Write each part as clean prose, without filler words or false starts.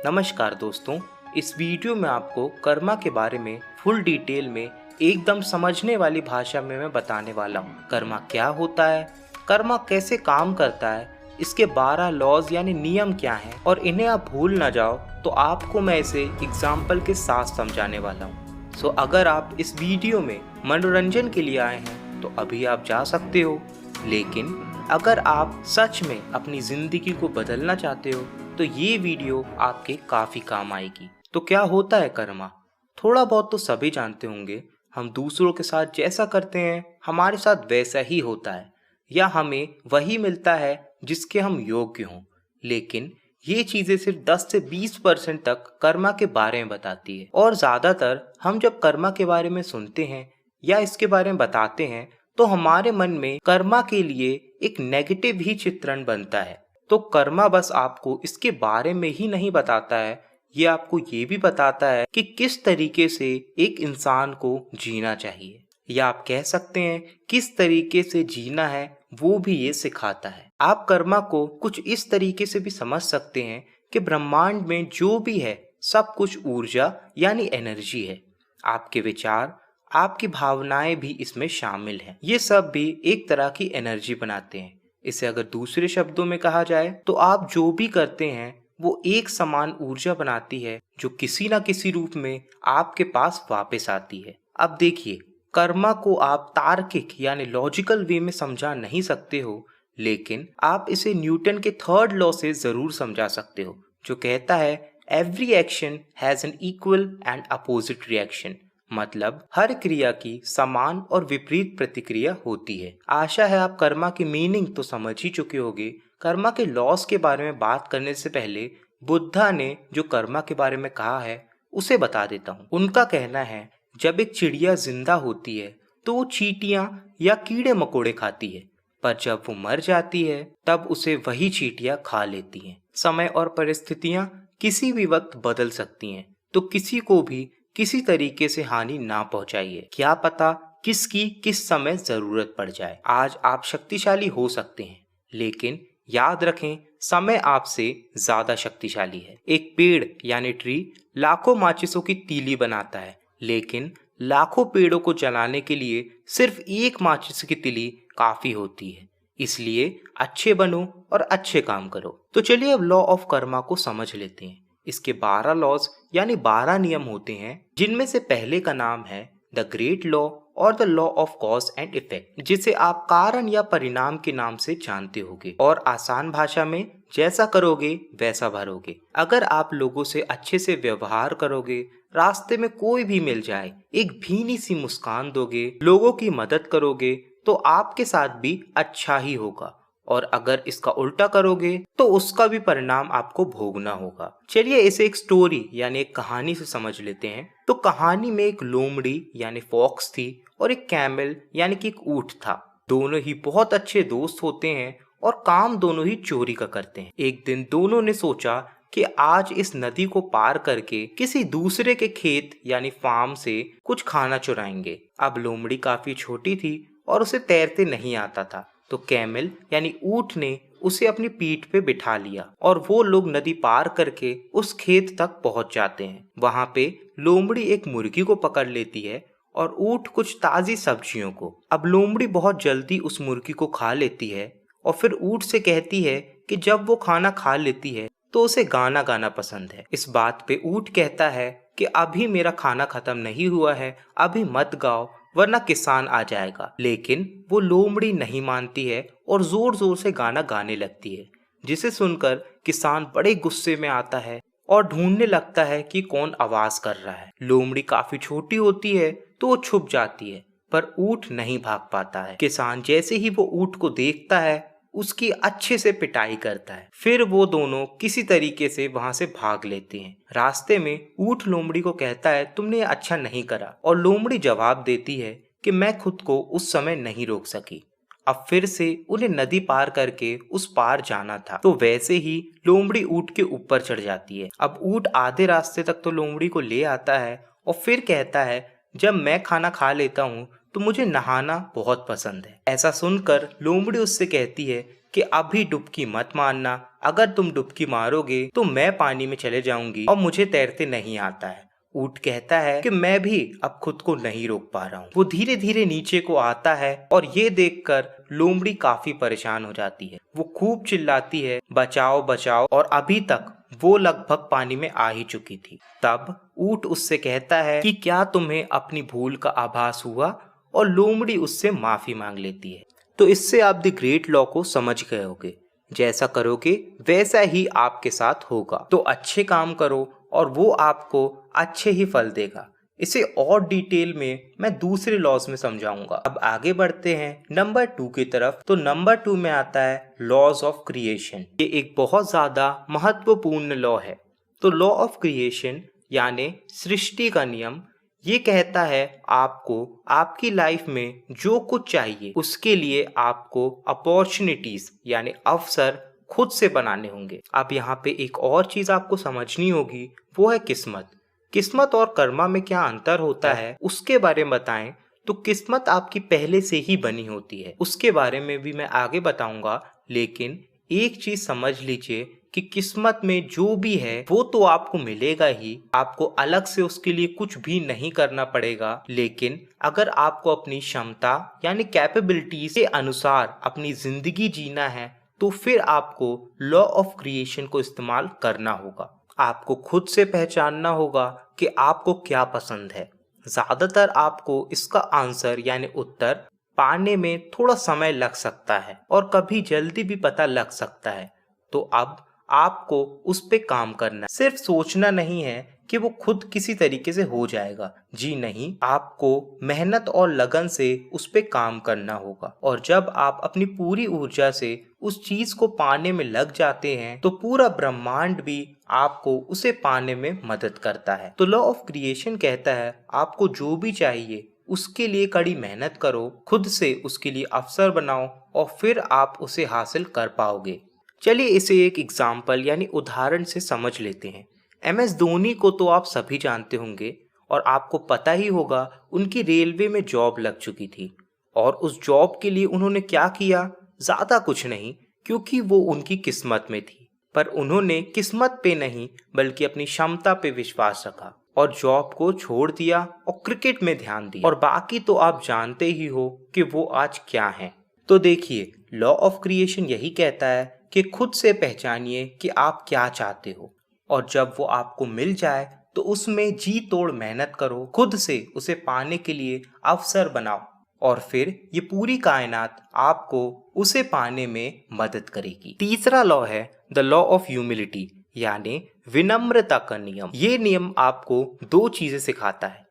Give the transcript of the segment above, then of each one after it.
नमस्कार दोस्तों, इस वीडियो में आपको कर्मा के बारे में फुल डिटेल में एकदम समझने वाली भाषा में मैं बताने वाला हूँ। कर्मा क्या होता है, कर्मा कैसे काम करता है, इसके 12 लॉज यानी नियम क्या हैं और इन्हें आप भूल ना जाओ तो आपको मैं इसे एग्जाम्पल के साथ समझाने वाला हूँ। सो अगर आप इस वीडियो में मनोरंजन के लिए आए हैं तो अभी आप जा सकते हो, लेकिन अगर आप सच में अपनी ज़िंदगी को बदलना चाहते हो तो ये वीडियो आपके काफ़ी काम आएगी। तो क्या होता है कर्मा? थोड़ा बहुत तो सभी जानते होंगे। हम दूसरों के साथ जैसा करते हैं हमारे साथ वैसा ही होता है, या हमें वही मिलता है जिसके हम योग्य हों। लेकिन ये चीज़ें सिर्फ 10 से 20% तक कर्मा के बारे में बताती है, और ज़्यादातर हम जब कर्मा के बारे में सुनते हैं या इसके बारे में बताते हैं तो हमारे मन में कर्मा के लिए एक नेगेटिव ही चित्रण बनता है। तो कर्मा बस आपको इसके बारे में ही नहीं बताता है, ये आपको ये भी बताता है कि किस तरीके से एक इंसान को जीना चाहिए, या आप कह सकते हैं किस तरीके से जीना है वो भी ये सिखाता है। आप कर्मा को कुछ इस तरीके से भी समझ सकते हैं कि ब्रह्मांड में जो भी है सब कुछ ऊर्जा यानी एनर्जी है। आपके विचार, आपकी भावनाएं भी इसमें शामिल हैं। ये सब भी एक तरह की एनर्जी बनाते हैं। इसे अगर दूसरे शब्दों में कहा जाए तो आप जो भी करते हैं वो एक समान ऊर्जा बनाती है जो किसी ना किसी रूप में आपके पास वापस आती है। अब देखिए, कर्मा को आप तार्किक यानी लॉजिकल वे में समझा नहीं सकते हो, लेकिन आप इसे न्यूटन के थर्ड लॉ से जरूर समझा सकते हो, जो कहता है every action has an equal and opposite reaction. मतलब हर क्रिया की समान और विपरीत प्रतिक्रिया होती है। आशा है आप कर्मा की मीनिंग तो समझ ही चुके होंगे। कर्मा के लॉस के बारे में बात करने से पहले बुद्धा ने जो कर्मा के बारे में कहा है उसे बता देता हूँ। उनका कहना है, जब एक चिड़िया जिंदा होती है तो वो चींटियां या कीड़े मकोड़े खाती है, पर जब वो मर जाती है तब उसे वही चींटियां खा लेती हैं। समय और परिस्थितियां किसी भी वक्त बदल सकती हैं, तो किसी को भी किसी तरीके से हानि ना पहुंचाइए। क्या पता किसकी किस समय जरूरत पड़ जाए। आज आप शक्तिशाली हो सकते हैं, लेकिन याद रखें समय आपसे ज्यादा शक्तिशाली है। एक पेड़ यानी ट्री लाखों माचिसों की तीली बनाता है, लेकिन लाखों पेड़ों को जलाने के लिए सिर्फ एक माचिस की तीली काफी होती है। इसलिए अच्छे बनो और अच्छे काम करो। तो चलिए अब लॉ ऑफ कर्मा को समझ लेते हैं। इसके 12 लॉज यानी 12 नियम होते हैं, जिनमें से पहले का नाम है द ग्रेट लॉ और the law of cause and effect, जिसे आप कारण या परिणाम के नाम से जानते होंगे। और आसान भाषा में जैसा करोगे वैसा भरोगे। अगर आप लोगों से अच्छे से व्यवहार करोगे, रास्ते में कोई भी मिल जाए एक भीनी सी मुस्कान दोगे, लोगों की मदद करोगे, तो आपके साथ भी अच्छा ही होगा। और अगर इसका उल्टा करोगे तो उसका भी परिणाम आपको भोगना होगा। चलिए इसे एक स्टोरी यानी एक कहानी से समझ लेते हैं। तो कहानी में एक लोमड़ी यानी फॉक्स थी और एक कैमल यानी कि एक ऊंट था। दोनों ही बहुत अच्छे दोस्त होते हैं और काम दोनों ही चोरी का करते हैं। एक दिन दोनों ने सोचा कि आज इस नदी को पार करके किसी दूसरे के खेत यानी फार्म से कुछ खाना चुराएंगे। अब लोमड़ी काफी छोटी थी और उसे तैरते नहीं आता था, तो कैमल यानी ऊंट ने उसे अपनी पीठ पे बिठा लिया और वो लोग नदी पार करके उस खेत तक पहुंच जाते हैं। वहां पे लोमड़ी एक मुर्गी को पकड़ लेती है और ऊंट कुछ ताजी सब्जियों को। अब लोमड़ी बहुत जल्दी उस मुर्गी को खा लेती है और फिर ऊंट से कहती है कि जब वो खाना खा लेती है तो उसे गाना गाना पसंद है। इस बात पे ऊंट कहता है कि अभी मेरा खाना खत्म नहीं हुआ है, अभी मत गाओ वरना किसान आ जाएगा। लेकिन वो लोमड़ी नहीं मानती है और जोर जोर से गाना गाने लगती है, जिसे सुनकर किसान बड़े गुस्से में आता है और ढूंढने लगता है कि कौन आवाज कर रहा है। लोमड़ी काफी छोटी होती है तो वो छुप जाती है, पर ऊंट नहीं भाग पाता है। किसान जैसे ही वो ऊंट को देखता है उसकी अच्छे से पिटाई करता है। फिर वो दोनों किसी तरीके से वहां से भाग लेते हैं। रास्ते में ऊंट लोमड़ी को कहता है तुमने ये अच्छा नहीं करा, और लोमड़ी जवाब देती है कि मैं खुद को उस समय नहीं रोक सकी। अब फिर से उन्हें नदी पार करके उस पार जाना था, तो वैसे ही लोमड़ी ऊंट के ऊपर चढ़ जाती है। अब ऊंट आधे रास्ते तक तो लोमड़ी को ले आता है और फिर कहता है जब मैं खाना खा लेता हूँ तो मुझे नहाना बहुत पसंद है। ऐसा सुनकर लोमड़ी उससे कहती है कि अभी डुबकी मत मारना, अगर तुम डुबकी मारोगे तो मैं पानी में चले जाऊंगी और मुझे तैरते नहीं आता है। ऊंट कहता है कि मैं भी अब खुद को नहीं रोक पा रहा हूँ। वो धीरे धीरे नीचे को आता है और ये देखकर लोमड़ी काफी परेशान हो जाती है। वो खूब चिल्लाती है, बचाओ बचाओ, और अभी तक वो लगभग पानी में आ ही चुकी थी। तब ऊंट उससे कहता है कि क्या तुम्हें अपनी भूल का आभास हुआ, और लोमड़ी उससे माफी मांग लेती है। तो इससे आप द ग्रेट लॉ को समझ गए होगे, जैसा करोगे वैसा ही आपके साथ होगा। तो अच्छे काम करो और वो आपको अच्छे ही फल देगा। इसे और डिटेल में मैं दूसरे लॉज में समझाऊंगा। अब आगे बढ़ते हैं नंबर 2 की तरफ। तो नंबर 2 में आता है लॉज ऑफ क्रिएशन। ये एक बहुत ज्यादा महत्वपूर्ण लॉ है। तो लॉ ऑफ क्रिएशन यानी सृष्टि का नियम ये कहता है आपको आपकी लाइफ में जो कुछ चाहिए उसके लिए आपको अपॉर्चुनिटीज यानी अवसर खुद से बनाने होंगे। अब यहाँ पे एक और चीज आपको समझनी होगी, वो है किस्मत। किस्मत और कर्मा में क्या अंतर होता है उसके बारे में बताएं। तो किस्मत आपकी पहले से ही बनी होती है, उसके बारे में भी मैं आगे बताऊंगा। लेकिन एक चीज समझ लीजिए कि किस्मत में जो भी है वो तो आपको मिलेगा ही, आपको अलग से उसके लिए कुछ भी नहीं करना पड़ेगा। लेकिन अगर आपको अपनी क्षमता यानी कैपेबिलिटीज के अनुसार अपनी जिंदगी जीना है तो फिर आपको लॉ ऑफ क्रिएशन को इस्तेमाल करना होगा। आपको खुद से पहचानना होगा कि आपको क्या पसंद है। ज्यादातर आपको इसका आंसर यानी उत्तर पाने में थोड़ा समय लग सकता है और कभी जल्दी भी पता लग सकता है। तो अब आपको उस पे काम करना है। सिर्फ सोचना नहीं है कि वो खुद किसी तरीके से हो जाएगा। जी नहीं, आपको मेहनत और लगन से उस पे काम करना होगा। और जब आप अपनी पूरी ऊर्जा से उस चीज को पाने में लग जाते हैं तो पूरा ब्रह्मांड भी आपको उसे पाने में मदद करता है। तो लॉ ऑफ क्रिएशन कहता है आपको जो भी चाहिए उसके लिए कड़ी मेहनत करो, खुद से उसके लिए अवसर बनाओ और फिर आप उसे हासिल कर पाओगे। चलिए इसे एक एग्जाम्पल यानी उदाहरण से समझ लेते हैं। MS धोनी को तो आप सभी जानते होंगे और आपको पता ही होगा उनकी रेलवे में जॉब लग चुकी थी। और उस जॉब के लिए उन्होंने क्या किया, ज़्यादा कुछ नहीं, क्योंकि वो उनकी किस्मत में थी। पर उन्होंने किस्मत पे नहीं बल्कि अपनी क्षमता पे विश्वास रखा और जॉब को छोड़ दिया और क्रिकेट में ध्यान दिया। और बाकी तो आप जानते ही हो कि वो आज क्या हैं। तो देखिए, लॉ ऑफ क्रिएशन यही कहता है कि खुद से पहचानिए कि आप क्या चाहते हो, और जब वो आपको मिल जाए तो उसमें जी तोड़ मेहनत करो, खुद से उसे पाने के लिए अवसर बनाओ, और फिर ये पूरी कायनात आपको उसे पाने में मदद करेगी। तीसरा लॉ है द लॉ ऑफ ह्यूमिलिटी यानी विनम्रता का नियम। ये नियम आपको दो चीजें सिखाता है।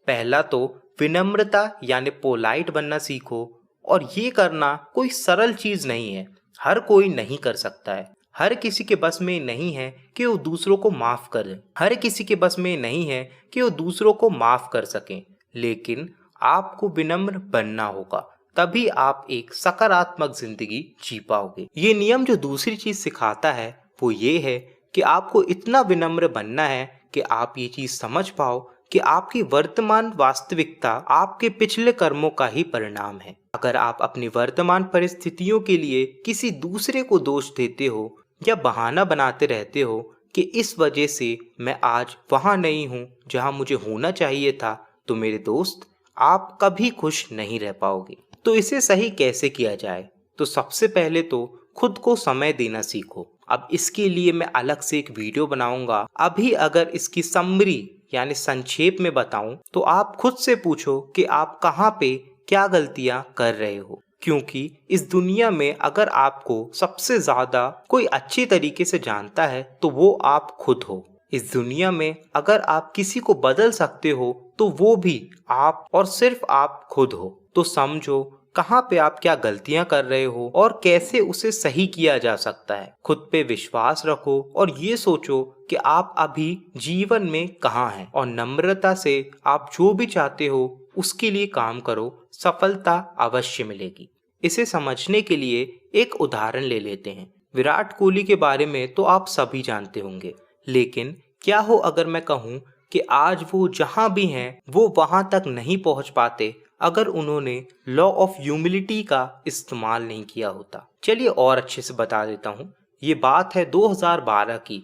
पहला तो विनम्रता यानी पोलाइट बनना सीखो, और ये करना कोई सरल चीज नहीं है, हर कोई नहीं कर सकता है। हर किसी के बस में नहीं है कि वो दूसरों को माफ कर दे, हर किसी के बस में नहीं है कि वो दूसरों को माफ कर सकें। लेकिन आपको विनम्र बनना होगा, तभी आप एक सकारात्मक जिंदगी जी पाओगे। ये नियम जो दूसरी चीज सिखाता है वो ये है कि आपको इतना विनम्र बनना है कि आप ये चीज समझ पाओ कि आपकी वर्तमान वास्तविकता आपके पिछले कर्मों का ही परिणाम है। अगर आप अपनी वर्तमान परिस्थितियों के लिए किसी दूसरे को दोष देते हो या बहाना बनाते रहते हो कि इस वजह से मैं आज वहां नहीं हूं जहां मुझे होना चाहिए था, तो मेरे दोस्त आप कभी खुश नहीं रह पाओगे। तो इसे सही कैसे किया जाए? तो सबसे पहले तो खुद को समय देना सीखो। अब इसके लिए मैं अलग से एक वीडियो बनाऊंगा। अभी अगर इसकी समरी यानी संक्षेप में बताऊं तो आप खुद से पूछो कि आप कहाँ पे क्या गलतियां कर रहे हो, क्योंकि इस दुनिया में अगर आपको सबसे ज्यादा कोई अच्छे तरीके से जानता है तो वो आप खुद हो। इस दुनिया में अगर आप किसी को बदल सकते हो तो वो भी आप और सिर्फ आप खुद हो। तो समझो कहाँ पे आप क्या गलतियां कर रहे हो और कैसे उसे सही किया जा सकता है। खुद पे विश्वास रखो और ये सोचो कि आप अभी जीवन में कहाँ हैं, और नम्रता से आप जो भी चाहते हो उसके लिए काम करो, सफलता अवश्य मिलेगी। इसे समझने के लिए एक उदाहरण ले लेते हैं। विराट कोहली के बारे में तो आप सभी जानते होंगे, लेकिन क्या हो अगर मैं कहूँ कि आज वो जहाँ भी हैं वो वहाँ तक नहीं पहुँच पाते अगर उन्होंने लॉ ऑफ ह्यूमिलिटी का इस्तेमाल नहीं किया होता। चलिए और अच्छे से बता देता हूँ। ये बात है 2012 की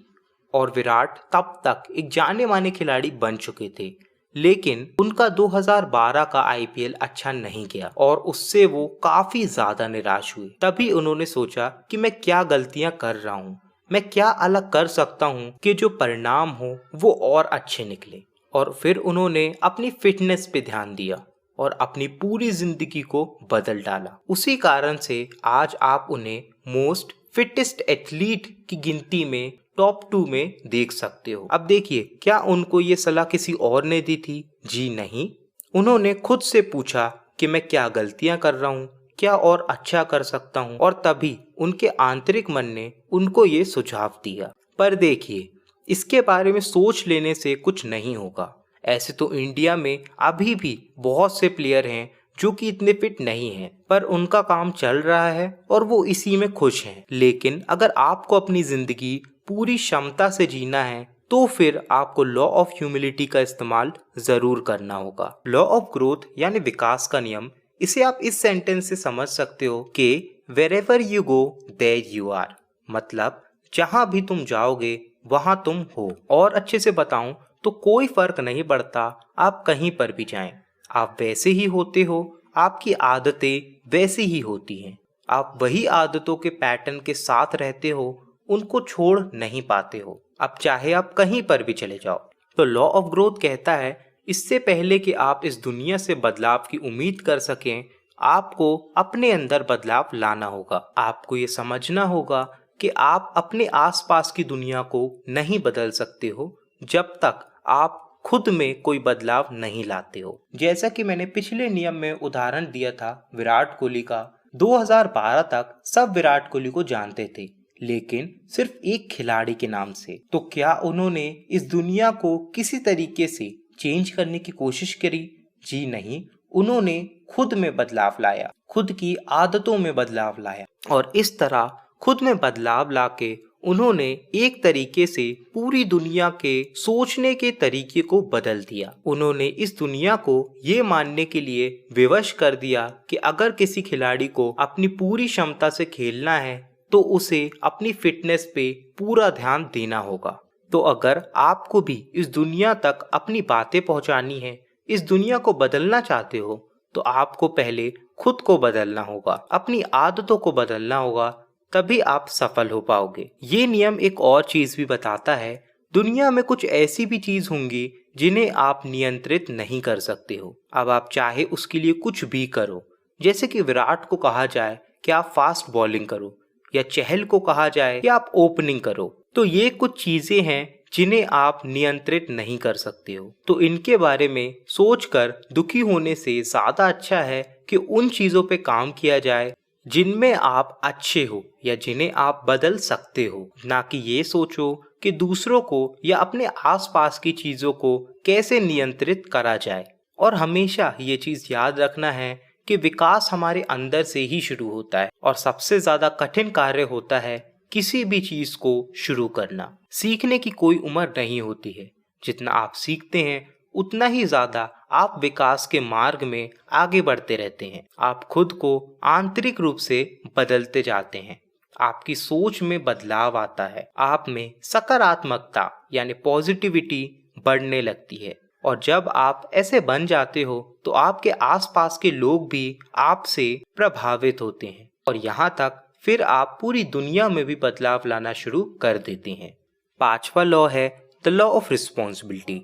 और विराट तब तक एक जाने माने खिलाड़ी बन चुके थे। लेकिन उनका 2012 का आईपीएल अच्छा नहीं गया और उससे वो काफी ज्यादा निराश हुए। तभी उन्होंने सोचा कि मैं क्या गलतियां कर रहा हूँ, मैं क्या अलग कर सकता हूँ कि जो परिणाम हो वो और अच्छे निकले। और फिर उन्होंने अपनी फिटनेस पे ध्यान दिया और अपनी पूरी जिंदगी को बदल डाला। उसी कारण से आज आप उन्हें मोस्ट फिटेस्ट एथलीट की गिनती में टॉप 2 में देख सकते हो। अब देखिए, क्या उनको ये सलाह किसी और ने दी थी? जी नहीं, उन्होंने खुद से पूछा कि मैं क्या गलतियां कर रहा हूँ, क्या और अच्छा कर सकता हूँ, और तभी उनके आंतरिक मन ने उनको ये सुझाव दिया। पर देखिए, इसके बारे में सोच लेने से कुछ नहीं होगा। ऐसे तो इंडिया में अभी भी बहुत से प्लेयर हैं जो कि इतने फिट नहीं हैं, पर उनका काम चल रहा है और वो इसी में खुश हैं। लेकिन अगर आपको अपनी जिंदगी पूरी क्षमता से जीना है तो फिर आपको लॉ ऑफ ह्यूमिलिटी का इस्तेमाल जरूर करना होगा। लॉ ऑफ ग्रोथ यानी विकास का नियम, इसे आप इस सेंटेंस से समझ सकते हो कि wherever you go there you are, मतलब जहां भी तुम जाओगे वहां तुम हो। और अच्छे से बताऊं तो कोई फर्क नहीं पड़ता आप कहीं पर भी जाएं, आप वैसे ही होते हो, आपकी आदतें वैसी ही होती हैं, आप वही आदतों के पैटर्न के साथ रहते हो, उनको छोड़ नहीं पाते हो, अब चाहे आप कहीं पर भी चले जाओ। तो लॉ ऑफ ग्रोथ कहता है इससे पहले कि आप इस दुनिया से बदलाव की उम्मीद कर सकें, आपको अपने अंदर बदलाव लाना होगा। आपको ये समझना होगा कि आप अपने आसपास की दुनिया को नहीं बदल सकते हो जब तक आप खुद में कोई बदलाव नहीं लाते हो। जैसा कि मैंने पिछले नियम में उदाहरण दिया था विराट कोहली का, 2012 तक सब विराट कोहली को जानते थे, लेकिन सिर्फ एक खिलाड़ी के नाम से। तो क्या उन्होंने इस दुनिया को किसी तरीके से चेंज करने की कोशिश करी? जी नहीं, उन्होंने खुद में बदलाव लाया, खुद की आदतों में बदलाव लाया और इस तरह खुद में बदलाव लाके उन्होंने एक तरीके से पूरी दुनिया के सोचने के तरीके को बदल दिया। उन्होंने इस दुनिया को ये मानने के लिए विवश कर दिया कि अगर किसी खिलाड़ी को अपनी पूरी क्षमता से खेलना है तो उसे अपनी फिटनेस पे पूरा ध्यान देना होगा। तो अगर आपको भी इस दुनिया तक अपनी बातें पहुंचानी है, इस दुनिया को बदलना चाहते हो, तो आपको पहले खुद को बदलना होगा, अपनी आदतों को बदलना होगा, तभी आप सफल हो पाओगे। ये नियम एक और चीज भी बताता है, दुनिया में कुछ ऐसी भी चीज होंगी जिन्हें आप नियंत्रित नहीं कर सकते हो। अब आप चाहे उसके लिए कुछ भी करो, जैसे कि विराट को कहा जाए कि आप फास्ट बॉलिंग करो या चहल को कहा जाए कि आप ओपनिंग करो, तो ये कुछ चीजें हैं जिन्हें आप नियंत्रित नहीं कर सकते हो। तो इनके बारे में सोचकर दुखी होने से ज्यादा अच्छा है कि उन चीजों पे काम किया जाए जिनमें आप अच्छे हो या जिन्हें आप बदल सकते हो, ना कि ये सोचो कि दूसरों को या अपने आसपास की चीजों को कैसे नियंत्रित करा जाए। और हमेशा ये चीज याद रखना है कि विकास हमारे अंदर से ही शुरू होता है और सबसे ज्यादा कठिन कार्य होता है किसी भी चीज को शुरू करना। सीखने की कोई उम्र नहीं होती है, जितना आप सीखते हैं उतना ही ज्यादा आप विकास के मार्ग में आगे बढ़ते रहते हैं। आप खुद को आंतरिक रूप से बदलते जाते हैं, आपकी सोच में बदलाव आता है, आप में सकारात्मकता यानी पॉजिटिविटी बढ़ने लगती है और जब आप ऐसे बन जाते हो तो आपके आसपास के लोग भी आपसे प्रभावित होते हैं और यहाँ तक फिर आप पूरी दुनिया में भी बदलाव लाना शुरू कर देते हैं। पांचवा लॉ है the law of responsibility.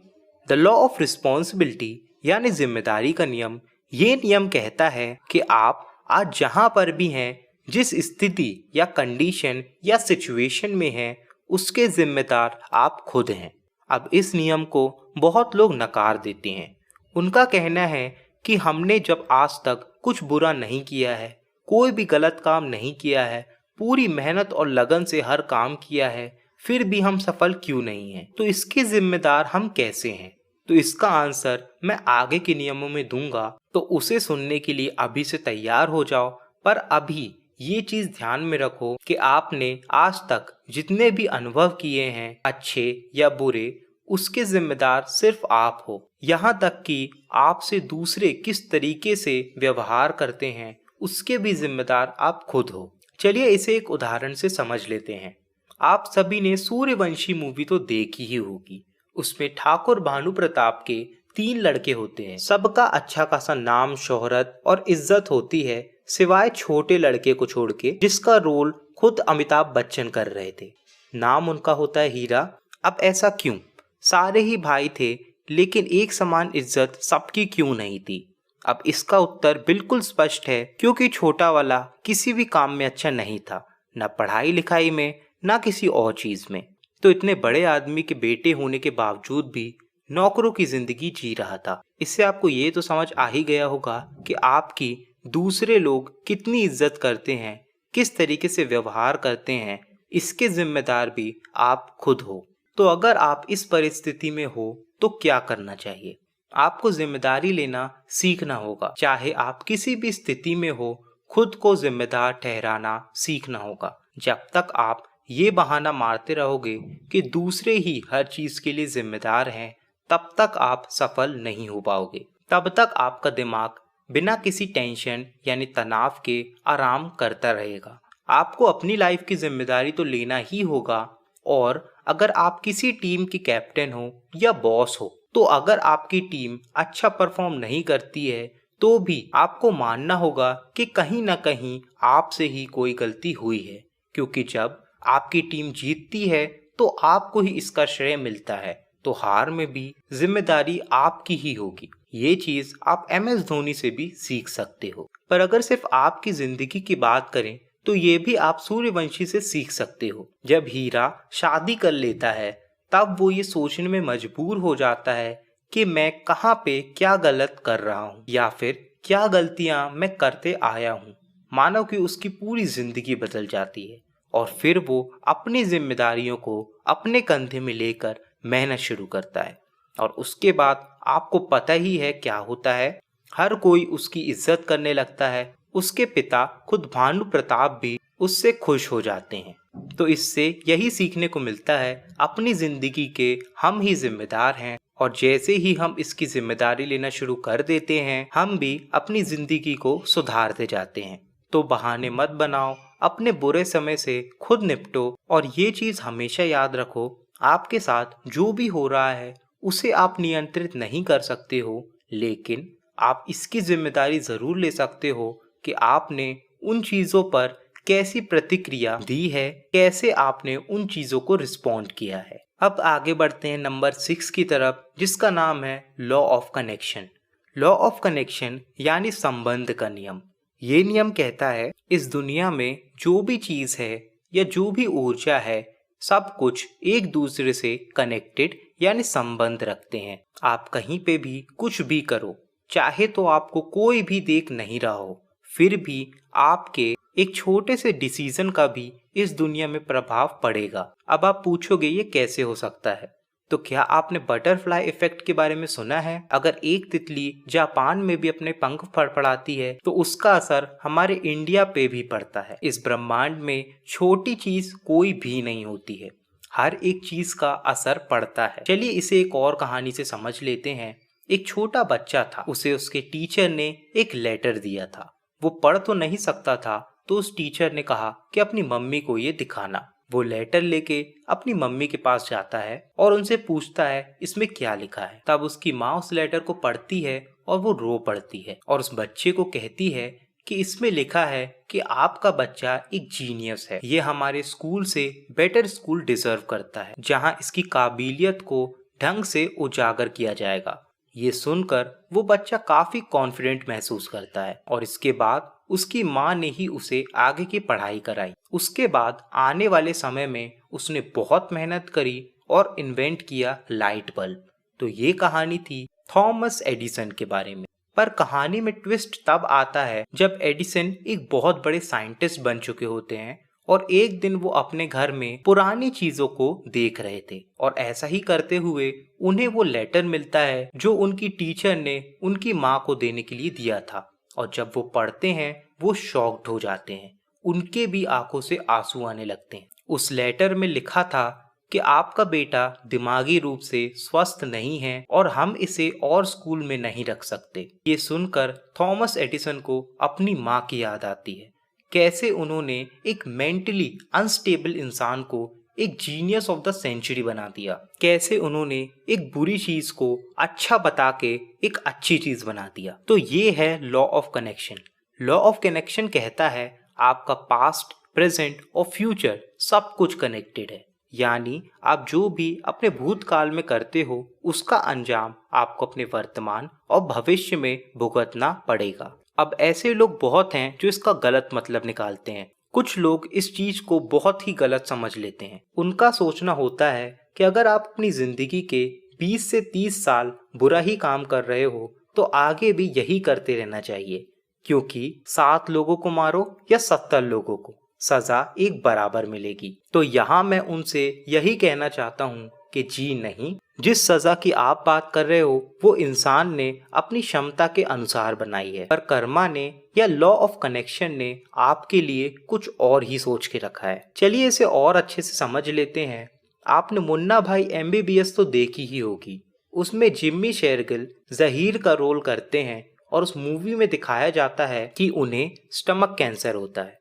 The law of responsibility यानी जिम्मेदारी का नियम। ये नियम कहता है कि आप आज जहां पर भी हैं, जिस स्थिति या कंडीशन या सिचुएशन में हैं, उसके जिम्मेदार आप खुद हैं। अब इस नियम को बहुत लोग नकार देते हैं। उनका कहना है कि हमने जब आज तक कुछ बुरा नहीं किया है, कोई भी गलत काम नहीं किया है, पूरी मेहनत और लगन से हर काम किया है, फिर भी हम सफल क्यों नहीं हैं? तो इसके जिम्मेदार हम कैसे हैं? तो इसका आंसर मैं आगे के नियमों में दूंगा, तो उसे सुनने के लिए अभी से तैयार हो जाओ। पर अभी ये चीज ध्यान में रखो कि आपने आज तक जितने भी अनुभव किए हैं, अच्छे या बुरे, उसके जिम्मेदार सिर्फ आप हो। यहाँ तक कि आपसे दूसरे किस तरीके से व्यवहार करते हैं, उसके भी जिम्मेदार आप खुद हो। चलिए इसे एक उदाहरण से समझ लेते हैं। आप सभी ने सूर्यवंशी मूवी तो देखी ही होगी। उसमें ठाकुर भानु प्रताप के 3 लड़के होते हैं। सबका अच्छा खासा नाम, शोहरत और इज्जत होती है, सिवाय छोटे लड़के को छोड़ के, जिसका रोल खुद अमिताभ बच्चन कर रहे थे। नाम उनका होता है हीरा। अब ऐसा क्यों? सारे ही भाई थे, लेकिन एक समान इज्जत सबकी क्यों नहीं थी? अब इसका उत्तर बिल्कुल स्पष्ट है, क्योंकि छोटा वाला किसी भी काम में अच्छा नहीं था, न पढ़ाई लिखाई में, न किसी और चीज में। तो इतने बड़े आदमी के बेटे होने के बावजूद भी नौकरों की जिंदगी जी रहा था। इससे आपको ये तो समझ आ ही गया होगा कि आपकी दूसरे लोग कितनी इज्जत करते हैं, किस तरीके से व्यवहार करते हैं, इसके जिम्मेदार भी आप खुद हो। तो अगर आप इस परिस्थिति में हो तो क्या करना चाहिए? आपको जिम्मेदारी लेना सीखना होगा। चाहे आप किसी भी स्थिति में हो, खुद को जिम्मेदार ठहराना सीखना होगा। जब तक आप ये बहाना मारते रहोगे कि दूसरे ही हर चीज के लिए जिम्मेदार हैं, तब तक आप सफल नहीं हो पाओगे। तब तक आपका दिमाग बिना किसी टेंशन यानी तनाव के आराम करता रहेगा। आपको अपनी लाइफ की जिम्मेदारी तो लेना ही होगा। और अगर आप किसी टीम की कैप्टन हो या बॉस हो, तो अगर आपकी टीम अच्छा परफॉर्म नहीं करती है तो भी आपको मानना होगा कि कहीं ना कहीं आपसे ही कोई गलती हुई है, क्योंकि जब आपकी टीम जीतती है तो आपको ही इसका श्रेय मिलता है। तो हार में भी जिम्मेदारी आपकी ही होगी। ये चीज आप MS धोनी से भी सीख सकते हो। पर अगर सिर्फ आपकी जिंदगी की बात करें तो ये भी आप सूर्यवंशी से सीख सकते हो। जब हीरा शादी कर लेता है, तब वो ये सोचने में मजबूर हो जाता है कि मैं कहाँ पे क्या गलत कर रहा हूँ, या फिर क्या गलतियाँ मैं करते आया हूँ। मानो कि उसकी पूरी जिंदगी बदल जाती है और फिर वो अपनी जिम्मेदारियों को अपने कंधे में लेकर मेहनत शुरू करता है। और उसके बाद आपको पता ही है क्या होता है, हर कोई उसकी इज्जत करने लगता है। उसके पिता खुद भानु प्रताप भी उससे खुश हो जाते हैं। तो इससे यही सीखने को मिलता है, अपनी जिंदगी के हम ही जिम्मेदार हैं, और जैसे ही हम इसकी जिम्मेदारी लेना शुरू कर देते हैं, हम भी अपनी जिंदगी को सुधारते जाते हैं। तो बहाने मत बनाओ, अपने बुरे समय से खुद निपटो। और ये चीज हमेशा याद रखो, आपके साथ जो भी हो रहा है उसे आप नियंत्रित नहीं कर सकते हो, लेकिन आप इसकी जिम्मेदारी जरूर ले सकते हो कि आपने उन चीजों पर कैसी प्रतिक्रिया दी है, कैसे आपने उन चीजों को रिस्पॉन्ड किया है। अब आगे बढ़ते हैं नंबर 6 की तरफ, जिसका नाम है law of connection. Law of connection यानी संबंध का नियम। ये नियम कहता है, इस दुनिया में जो भी चीज है या जो भी ऊर्जा है, सब कुछ एक दूसरे से कनेक्टेड यानी संबंध रखते हैं। आप कहीं पे भी कुछ भी करो, चाहे तो आपको कोई भी देख नहीं रहा हो, फिर भी आपके एक छोटे से डिसीजन का भी इस दुनिया में प्रभाव पड़ेगा। अब आप पूछोगे ये कैसे हो सकता है? तो क्या आपने बटरफ्लाई इफेक्ट के बारे में सुना है? अगर एक तितली जापान में भी अपने पंख फड़फड़ाती है तो उसका असर हमारे इंडिया पे भी पड़ता है। इस ब्रह्मांड में छोटी चीज कोई भी नहीं होती है, हर एक चीज का असर पड़ता है। चलिए इसे एक और कहानी से समझ लेते हैं। एक छोटा बच्चा था, उसे उसके टीचर ने एक लेटर दिया था। वो पढ़ तो नहीं सकता था, तो उस टीचर ने कहा कि अपनी मम्मी को ये दिखाना। वो लेटर लेके अपनी मम्मी के पास जाता है और उनसे पूछता है इसमें क्या लिखा है। तब उसकी माँ उस लेटर को पढ़ती है और वो रो पड़ती है और उस बच्चे को कहती है कि इसमें लिखा है कि आपका बच्चा एक जीनियस है, ये हमारे स्कूल से बेटर स्कूल डिजर्व करता है, जहाँ इसकी काबिलियत को ढंग से उजागर किया जाएगा। ये सुनकर वो बच्चा काफी कॉन्फिडेंट महसूस करता है और इसके बाद उसकी माँ ने ही उसे आगे की पढ़ाई कराई। उसके बाद आने वाले समय में उसने बहुत मेहनत करी और इन्वेंट किया लाइट बल्ब। तो ये कहानी थी थॉमस एडिसन के बारे में। पर कहानी में ट्विस्ट तब आता है जब एडिसन एक बहुत बड़े साइंटिस्ट बन चुके होते हैं और एक दिन वो अपने घर में पुरानी चीजों को देख रहे थे, और ऐसा ही करते हुए उन्हें वो लेटर मिलता है जो उनकी टीचर ने उनकी माँ को देने के लिए दिया था। और जब वो पढ़ते हैं वो शॉक्ड हो जाते हैं, उनके भी आंखों से आंसू आने लगते हैं। उस लेटर में लिखा था कि आपका बेटा दिमागी रूप से स्वस्थ नहीं है और हम इसे और स्कूल में नहीं रख सकते। ये सुनकर थॉमस एडिसन को अपनी माँ की याद आती है, कैसे उन्होंने एक मेंटली अनस्टेबल इंसान को एक जीनियस ऑफ द सेंचुरी बना दिया। कैसे उन्होंने एक बुरी चीज को अच्छा बता के एक अच्छी चीज बना दिया। तो ये है law of connection. Law of connection कहता है आपका पास्ट, प्रेजेंट और फ्यूचर सब कुछ कनेक्टेड है। यानी आप जो भी अपने भूतकाल में करते हो उसका अंजाम आपको अपने वर्तमान और भविष्य में भुगतना पड़ेगा। अब ऐसे लोग बहुत हैं जो इसका गलत मतलब निकालते हैं। कुछ लोग इस चीज को बहुत ही गलत समझ लेते हैं। उनका सोचना होता है कि अगर आप अपनी जिंदगी के 20 से 30 साल बुरा ही काम कर रहे हो तो आगे भी यही करते रहना चाहिए, क्योंकि 7 लोगों को मारो या 70 लोगों को सजा एक बराबर मिलेगी। तो यहाँ मैं उनसे यही कहना चाहता हूँ कि जी नहीं, जिस सजा की आप बात कर रहे हो वो इंसान ने अपनी क्षमता के अनुसार बनाई है, पर कर्मा ने या लॉ ऑफ कनेक्शन ने आपके लिए कुछ और ही सोच के रखा है। चलिए इसे और अच्छे से समझ लेते हैं। आपने मुन्ना भाई MBBS तो देखी ही होगी। उसमें जिम्मी शेरगिल जहीर का रोल करते हैं और उस मूवी में दिखाया जाता है कि उन्हें स्टमक कैंसर होता है।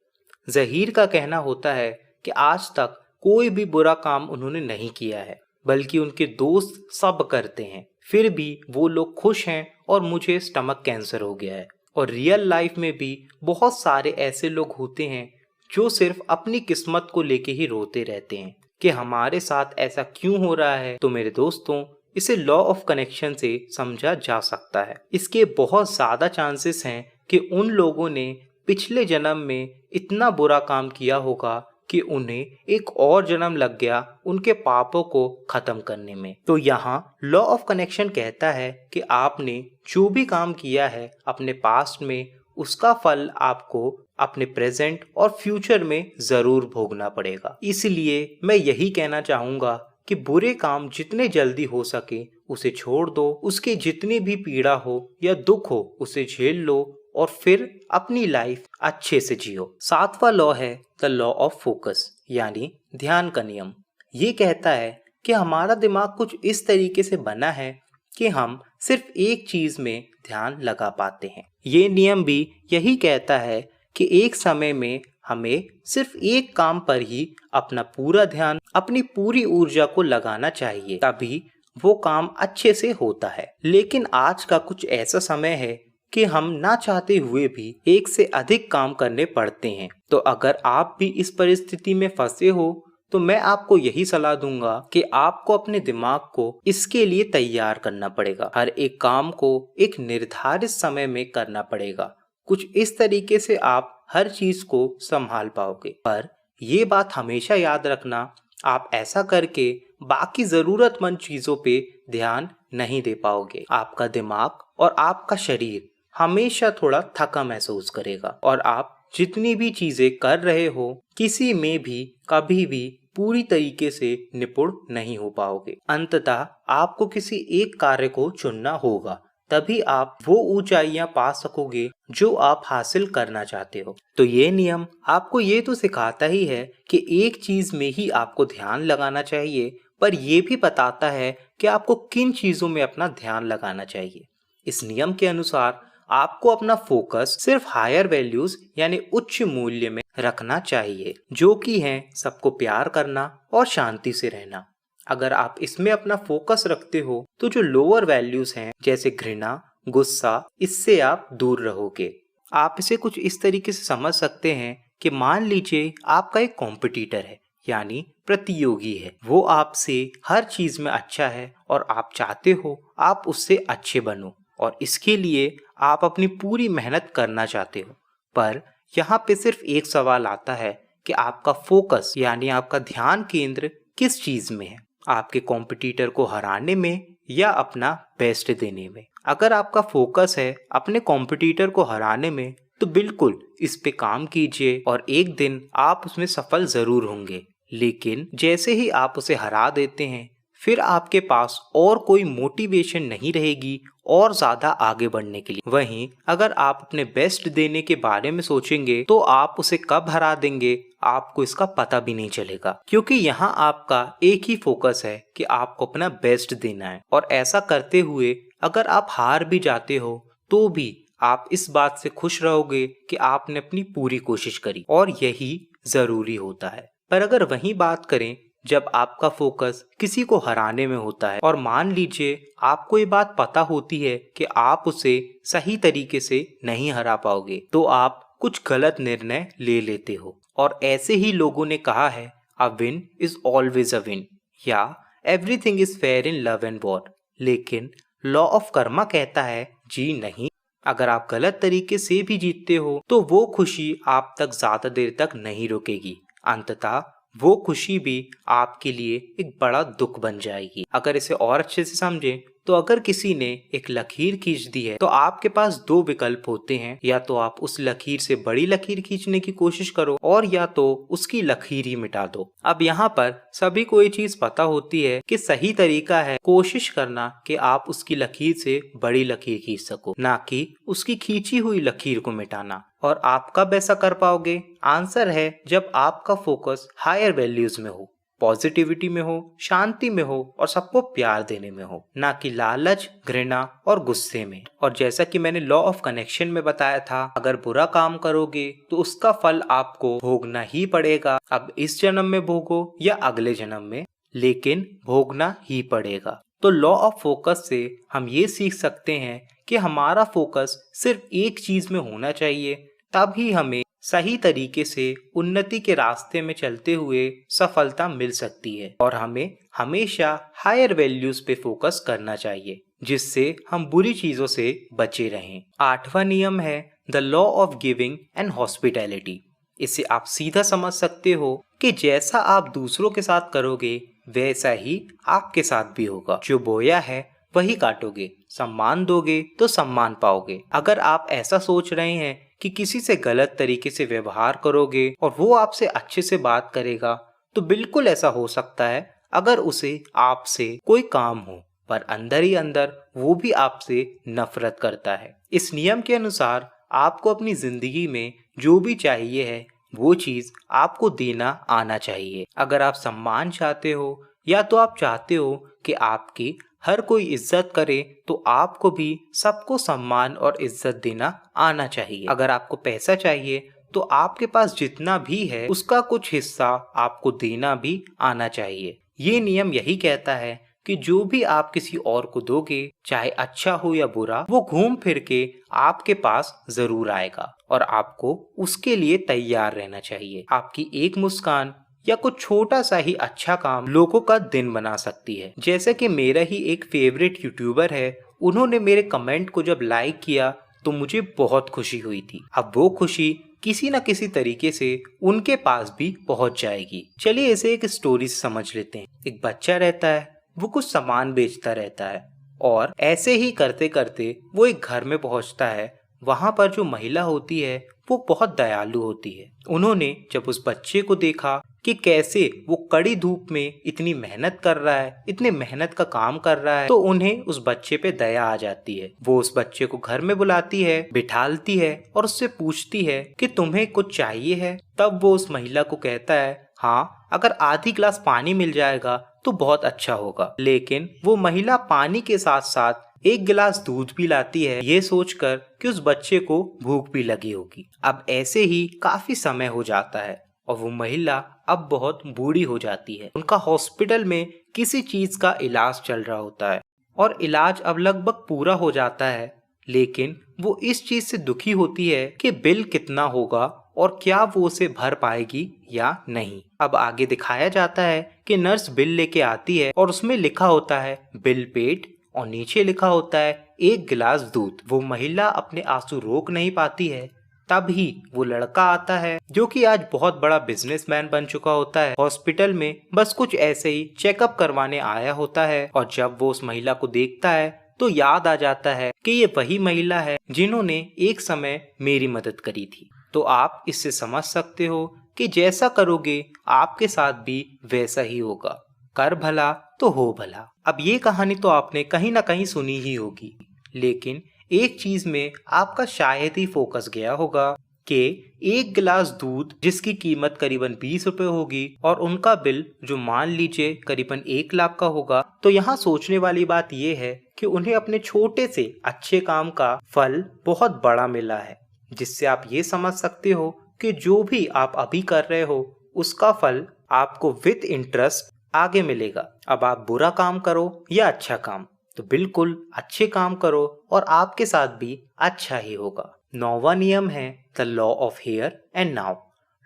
जहीर का कहना होता है कि आज तक कोई भी बुरा काम उन्होंने नहीं किया है, बल्कि उनके दोस्त सब करते हैं, फिर भी वो लोग खुश हैं और मुझे स्टमक कैंसर हो गया है। और रियल लाइफ में भी बहुत सारे ऐसे लोग होते हैं जो सिर्फ अपनी किस्मत को लेके ही रोते रहते हैं कि हमारे साथ ऐसा क्यों हो रहा है। तो मेरे दोस्तों, इसे लॉ ऑफ कनेक्शन से समझा जा सकता है। इसके बहुत ज़्यादा चांसेस हैं कि उन लोगों ने पिछले जन्म में इतना बुरा काम किया होगा कि उन्हें एक और जन्म लग गया उनके पापों को खत्म करने में। तो यहाँ लॉ ऑफ कनेक्शन कहता है कि आपने जो भी काम किया है अपने पास्ट में, उसका फल आपको अपने प्रेजेंट और फ्यूचर में जरूर भोगना पड़ेगा। इसलिए मैं यही कहना चाहूँगा कि बुरे काम जितने जल्दी हो सके उसे छोड़ दो, उसकी जितनी भी पीड़ा हो या दुख हो उसे झेल लो और फिर अपनी लाइफ अच्छे से जियो। 7वां लॉ है द लॉ ऑफ फोकस, यानी ध्यान का नियम। ये कहता है कि हमारा दिमाग कुछ इस तरीके से बना है कि हम सिर्फ एक चीज में ध्यान लगा पाते हैं। ये नियम भी यही कहता है कि एक समय में हमें सिर्फ एक काम पर ही अपना पूरा ध्यान, अपनी पूरी ऊर्जा को लगाना चाहिए, तभी वो काम अच्छे से होता है। लेकिन आज का कुछ ऐसा समय है कि हम ना चाहते हुए भी एक से अधिक काम करने पड़ते हैं। तो अगर आप भी इस परिस्थिति में फंसे हो तो मैं आपको यही सलाह दूंगा कि आपको अपने दिमाग को इसके लिए तैयार करना पड़ेगा। हर एक काम को एक निर्धारित समय में करना पड़ेगा। कुछ इस तरीके से आप हर चीज को संभाल पाओगे। पर ये बात हमेशा याद रखना, आप ऐसा करके बाकी जरूरतमंद चीजों पे ध्यान नहीं दे पाओगे। आपका दिमाग और आपका शरीर हमेशा थोड़ा थका महसूस करेगा और आप जितनी भी चीजें कर रहे हो किसी में भी कभी भी पूरी तरीके से निपुण नहीं हो पाओगे। अंततः आपको किसी एक कार्य को चुनना होगा, तभी आप वो ऊंचाइयां पा सकोगे जो आप हासिल करना चाहते हो। तो ये नियम आपको ये तो सिखाता ही है कि एक चीज में ही आपको ध्यान लगाना चाहिए, पर ये भी बताता है कि आपको किन चीजों में अपना ध्यान लगाना चाहिए। इस नियम के अनुसार आपको अपना फोकस सिर्फ हायर वैल्यूज यानी उच्च मूल्य में रखना चाहिए, जो कि है सबको प्यार करना और शांति से रहना। अगर आप इसमें अपना फोकस रखते हो तो जो लोअर वैल्यूज हैं जैसे घृणा, गुस्सा, इससे आप दूर रहोगे। आप इसे कुछ इस तरीके से समझ सकते हैं कि मान लीजिए आपका एक कॉम्पिटिटर है, यानी प्रतियोगी है। वो आपसे हर चीज में अच्छा है और आप चाहते हो आप उससे अच्छे बनो और इसके लिए आप अपनी पूरी मेहनत करना चाहते हो। पर यहाँ पे सिर्फ एक सवाल आता है कि आपका फोकस यानी आपका ध्यान केंद्र किस चीज में है, आपके कॉम्पिटिटर को हराने में या अपना बेस्ट देने में। अगर आपका फोकस है अपने कॉम्पिटिटर को हराने में तो बिल्कुल इस पे काम कीजिए और एक दिन आप उसमें सफल जरूर होंगे। लेकिन जैसे ही आप उसे हरा देते हैं फिर आपके पास और कोई मोटिवेशन नहीं रहेगी और ज्यादा आगे बढ़ने के लिए। वहीं अगर आप अपने बेस्ट देने के बारे में सोचेंगे तो आप उसे कब हरा देंगे आपको इसका पता भी नहीं चलेगा, क्योंकि यहाँ आपका एक ही फोकस है कि आपको अपना बेस्ट देना है। और ऐसा करते हुए अगर आप हार भी जाते हो तो भी आप इस बात से खुश रहोगे कि आपने अपनी पूरी कोशिश करी और यही जरूरी होता है। पर अगर वही बात करें जब आपका फोकस किसी को हराने में होता है और मान लीजिए आपको ये बात पता होती है कि आप उसे सही तरीके से नहीं हरा पाओगे, तो आप कुछ गलत निर्णय ले लेते हो। और ऐसे ही लोगों ने कहा है, a win is always a win, या everything is fair in love and war. लेकिन लॉ ऑफ कर्मा कहता है, जी नहीं, अगर आप गलत तरीके से भी जीतते हो तो वो खुशी आप तक ज्यादा देर तक नहीं रुकेगी। अंततः वो खुशी भी आपके लिए एक बड़ा दुख बन जाएगी। अगर इसे और अच्छे से समझें तो अगर किसी ने एक लकीर खींच दी है तो आपके पास दो विकल्प होते हैं, या तो आप उस लकीर से बड़ी लकीर खींचने की कोशिश करो और या तो उसकी लकीर ही मिटा दो। अब यहाँ पर सभी को ये चीज पता होती है कि सही तरीका है कोशिश करना कि आप उसकी लकीर से बड़ी लकीर खींच सको, ना कि उसकी खींची हुई लकीर को मिटाना। और आप कब ऐसा कर पाओगे? आंसर है जब आपका फोकस हायर वैल्यूज में हो, पॉजिटिविटी में हो, शांति में हो और सबको प्यार देने में हो, ना कि लालच, घृणा और गुस्से में। और जैसा कि मैंने लॉ ऑफ कनेक्शन में बताया था, अगर बुरा काम करोगे तो उसका फल आपको भोगना ही पड़ेगा। अब इस जन्म में भोगो या अगले जन्म में, लेकिन भोगना ही पड़ेगा। तो लॉ ऑफ फोकस से हम ये सीख सकते हैं कि हमारा फोकस सिर्फ एक चीज में होना चाहिए, तभी हमें सही तरीके से उन्नति के रास्ते में चलते हुए सफलता मिल सकती है। और हमें हमेशा हायर वैल्यूज पे फोकस करना चाहिए, जिससे हम बुरी चीजों से बचे रहें। 8वां नियम है the law of giving and hospitality. इसे आप सीधा समझ सकते हो कि जैसा आप दूसरों के साथ करोगे वैसा ही आपके साथ भी होगा। जो बोया है वही काटोगे, सम्मान दोगे तो सम्मान पाओगे। अगर आप ऐसा सोच रहे हैं कि किसी से गलत तरीके से व्यवहार करोगे और वो आपसे अच्छे से बात करेगा, तो बिल्कुल ऐसा हो सकता है अगर उसे आपसे कोई काम हो, पर अंदर ही अंदर वो भी आपसे नफरत करता है। इस नियम के अनुसार आपको अपनी जिंदगी में जो भी चाहिए है वो चीज आपको देना आना चाहिए। अगर आप सम्मान चाहते हो या तो आप चाहते हो कि आपकी हर कोई इज्जत करे, तो आपको भी सबको सम्मान और इज्जत देना आना चाहिए। अगर आपको पैसा चाहिए तो आपके पास जितना भी है उसका कुछ हिस्सा आपको देना भी आना चाहिए। ये नियम यही कहता है कि जो भी आप किसी और को दोगे, चाहे अच्छा हो या बुरा, वो घूम फिर के आपके पास जरूर आएगा और आपको उसके लिए तैयार रहना चाहिए। आपकी एक मुस्कान या कुछ छोटा सा ही अच्छा काम लोगों का दिन बना सकती है। जैसे कि मेरा ही एक फेवरेट यूट्यूबर है, उन्होंने मेरे कमेंट को जब लाइक किया तो मुझे बहुत खुशी हुई थी। अब वो खुशी किसी न किसी तरीके से उनके पास भी पहुंच जाएगी। चलिए इसे एक स्टोरी से समझ लेते हैं। एक बच्चा रहता है, वो कुछ सामान बेचता रहता है और ऐसे ही करते करते वो एक घर में पहुंचता है। वहां पर जो महिला होती है वो बहुत दयालु होती है। उन्होंने जब उस बच्चे को देखा कि कैसे वो कड़ी धूप में इतनी मेहनत कर रहा है, इतने मेहनत का काम कर रहा है, तो उन्हें उस बच्चे पे दया आ जाती है। वो उस बच्चे को घर में बुलाती है, बिठालती है और उससे पूछती है कि तुम्हें कुछ चाहिए है। तब वो उस महिला को कहता है, हाँ, अगर आधी गिलास पानी मिल जाएगा तो बहुत अच्छा होगा। लेकिन वो महिला पानी के साथ साथ एक गिलास दूध भी लाती है, ये सोचकर कि उस बच्चे को भूख भी लगी होगी। अब ऐसे ही काफी समय हो जाता है और वो महिला अब बहुत बूढ़ी हो जाती है। उनका हॉस्पिटल में किसी चीज का इलाज चल रहा होता है और इलाज अब लगभग पूरा हो जाता है, लेकिन वो इस चीज से दुखी होती है कि बिल कितना होगा और क्या वो उसे भर पाएगी या नहीं। अब आगे दिखाया जाता है कि नर्स बिल लेके आती है और उसमें लिखा होता है बिल पेड और नीचे लिखा होता है एक गिलास दूध। वो महिला अपने आंसू रोक नहीं पाती है। तभी वो लड़का आता है जो कि आज बहुत बड़ा बिजनेसमैन बन चुका होता है। हॉस्पिटल में बस कुछ ऐसे ही चेकअप करवाने आया होता है और जब वो उस महिला को देखता है तो याद आ जाता है कि ये वही महिला है जिन्होंने एक समय मेरी मदद करी थी। तो आप इससे समझ सकते हो कि जैसा करोगे आपके साथ भी वैसा ही होगा। कर भला तो हो भला। अब ये कहानी तो आपने कहीं ना कहीं सुनी ही होगी, लेकिन एक चीज में आपका शायद ही फोकस गया होगा कि एक गिलास दूध जिसकी कीमत करीबन 20 रुपए होगी और उनका बिल जो मान लीजिए करीबन 1 लाख का होगा। तो यहाँ सोचने वाली बात यह है कि उन्हें अपने छोटे से अच्छे काम का फल बहुत बड़ा मिला है, जिससे आप ये समझ सकते हो कि जो भी आप अभी कर रहे हो उसका फल आपको विद इंटरेस्ट आगे मिलेगा। अब आप बुरा काम करो या अच्छा काम, तो बिल्कुल अच्छे काम करो और आपके साथ भी अच्छा ही होगा। 9वां नियम है the law of here and now.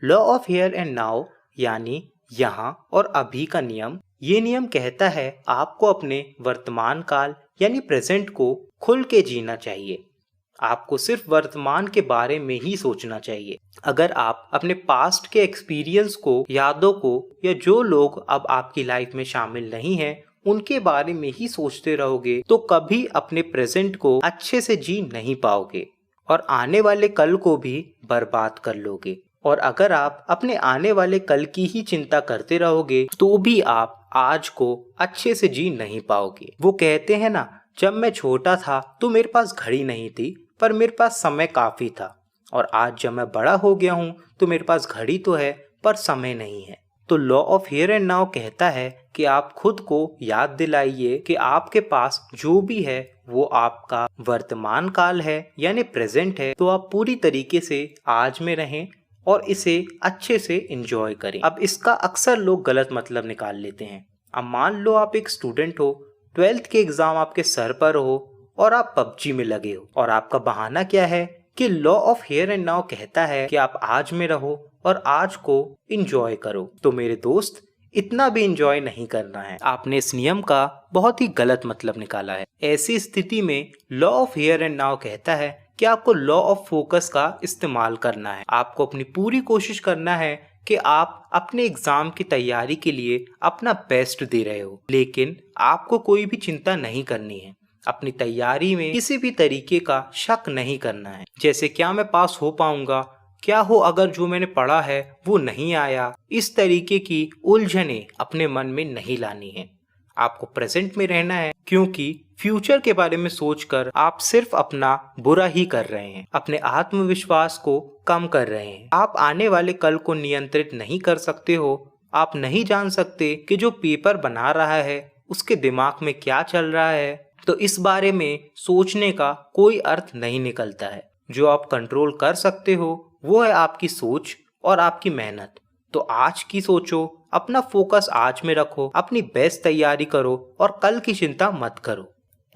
Law of here and now यानी यहाँ और अभी का नियम। ये नियम कहता है आपको अपने वर्तमान काल यानी प्रेजेंट को खुल के जीना चाहिए। आपको सिर्फ वर्तमान के बारे में ही सोचना चाहिए। अगर आप अपने पास्ट के एक्सपीरियंस को, यादों को या जो लोग अब आपकी लाइफ में शामिल नहीं हैं उनके बारे में ही सोचते रहोगे तो कभी अपने प्रेजेंट को अच्छे से जी नहीं पाओगे और आने वाले कल को भी बर्बाद कर लोगे। और अगर आप अपने आने वाले कल की ही चिंता करते रहोगे तो भी आप आज को अच्छे से जी नहीं पाओगे। वो कहते हैं ना, जब मैं छोटा था तो मेरे पास घड़ी नहीं थी पर मेरे पास समय काफी था, और आज जब मैं बड़ा हो गया हूँ तो मेरे पास घड़ी तो है पर समय नहीं है। तो law of here and now कहता है कि आप खुद को याद दिलाइए कि आपके पास जो भी है वो आपका वर्तमान काल है यानी प्रेजेंट है, तो आप पूरी तरीके से आज में रहें और इसे अच्छे से एंजॉय करें। अब इसका अक्सर लोग गलत मतलब निकाल लेते हैं। अब मान लो आप एक स्टूडेंट हो, 12th के एग्जाम आपके सर पर हो और आप पबजी में लगे हो, और आपका बहाना क्या है कि law of here and now कहता है कि आप आज में रहो और आज को एंजॉय करो। तो मेरे दोस्त, इतना भी एंजॉय नहीं करना है, आपने इस नियम का बहुत ही गलत मतलब निकाला है। ऐसी स्थिति में law of here and now कहता है कि आपको लॉ ऑफ फोकस का इस्तेमाल करना है। आपको अपनी पूरी कोशिश करना है कि आप अपने एग्जाम की तैयारी के लिए अपना बेस्ट दे रहे हो, लेकिन आपको कोई भी चिंता नहीं करनी है। अपनी तैयारी में किसी भी तरीके का शक नहीं करना है, जैसे क्या मैं पास हो पाऊंगा, क्या हो अगर जो मैंने पढ़ा है वो नहीं आया। इस तरीके की उलझने अपने मन में नहीं लानी है। आपको प्रेजेंट में रहना है, क्योंकि फ्यूचर के बारे में सोचकर आप सिर्फ अपना बुरा ही कर रहे हैं, अपने आत्मविश्वास को कम कर रहे हैं। आप आने वाले कल को नियंत्रित नहीं कर सकते हो। आप नहीं जान सकते कि जो पेपर बना रहा है उसके दिमाग में क्या चल रहा है, तो इस बारे में सोचने का कोई अर्थ नहीं निकलता है। जो आप कंट्रोल कर सकते हो वो है आपकी सोच और आपकी मेहनत। तो आज की सोचो, अपना फोकस आज में रखो, अपनी बेस्ट तैयारी करो और कल की चिंता मत करो।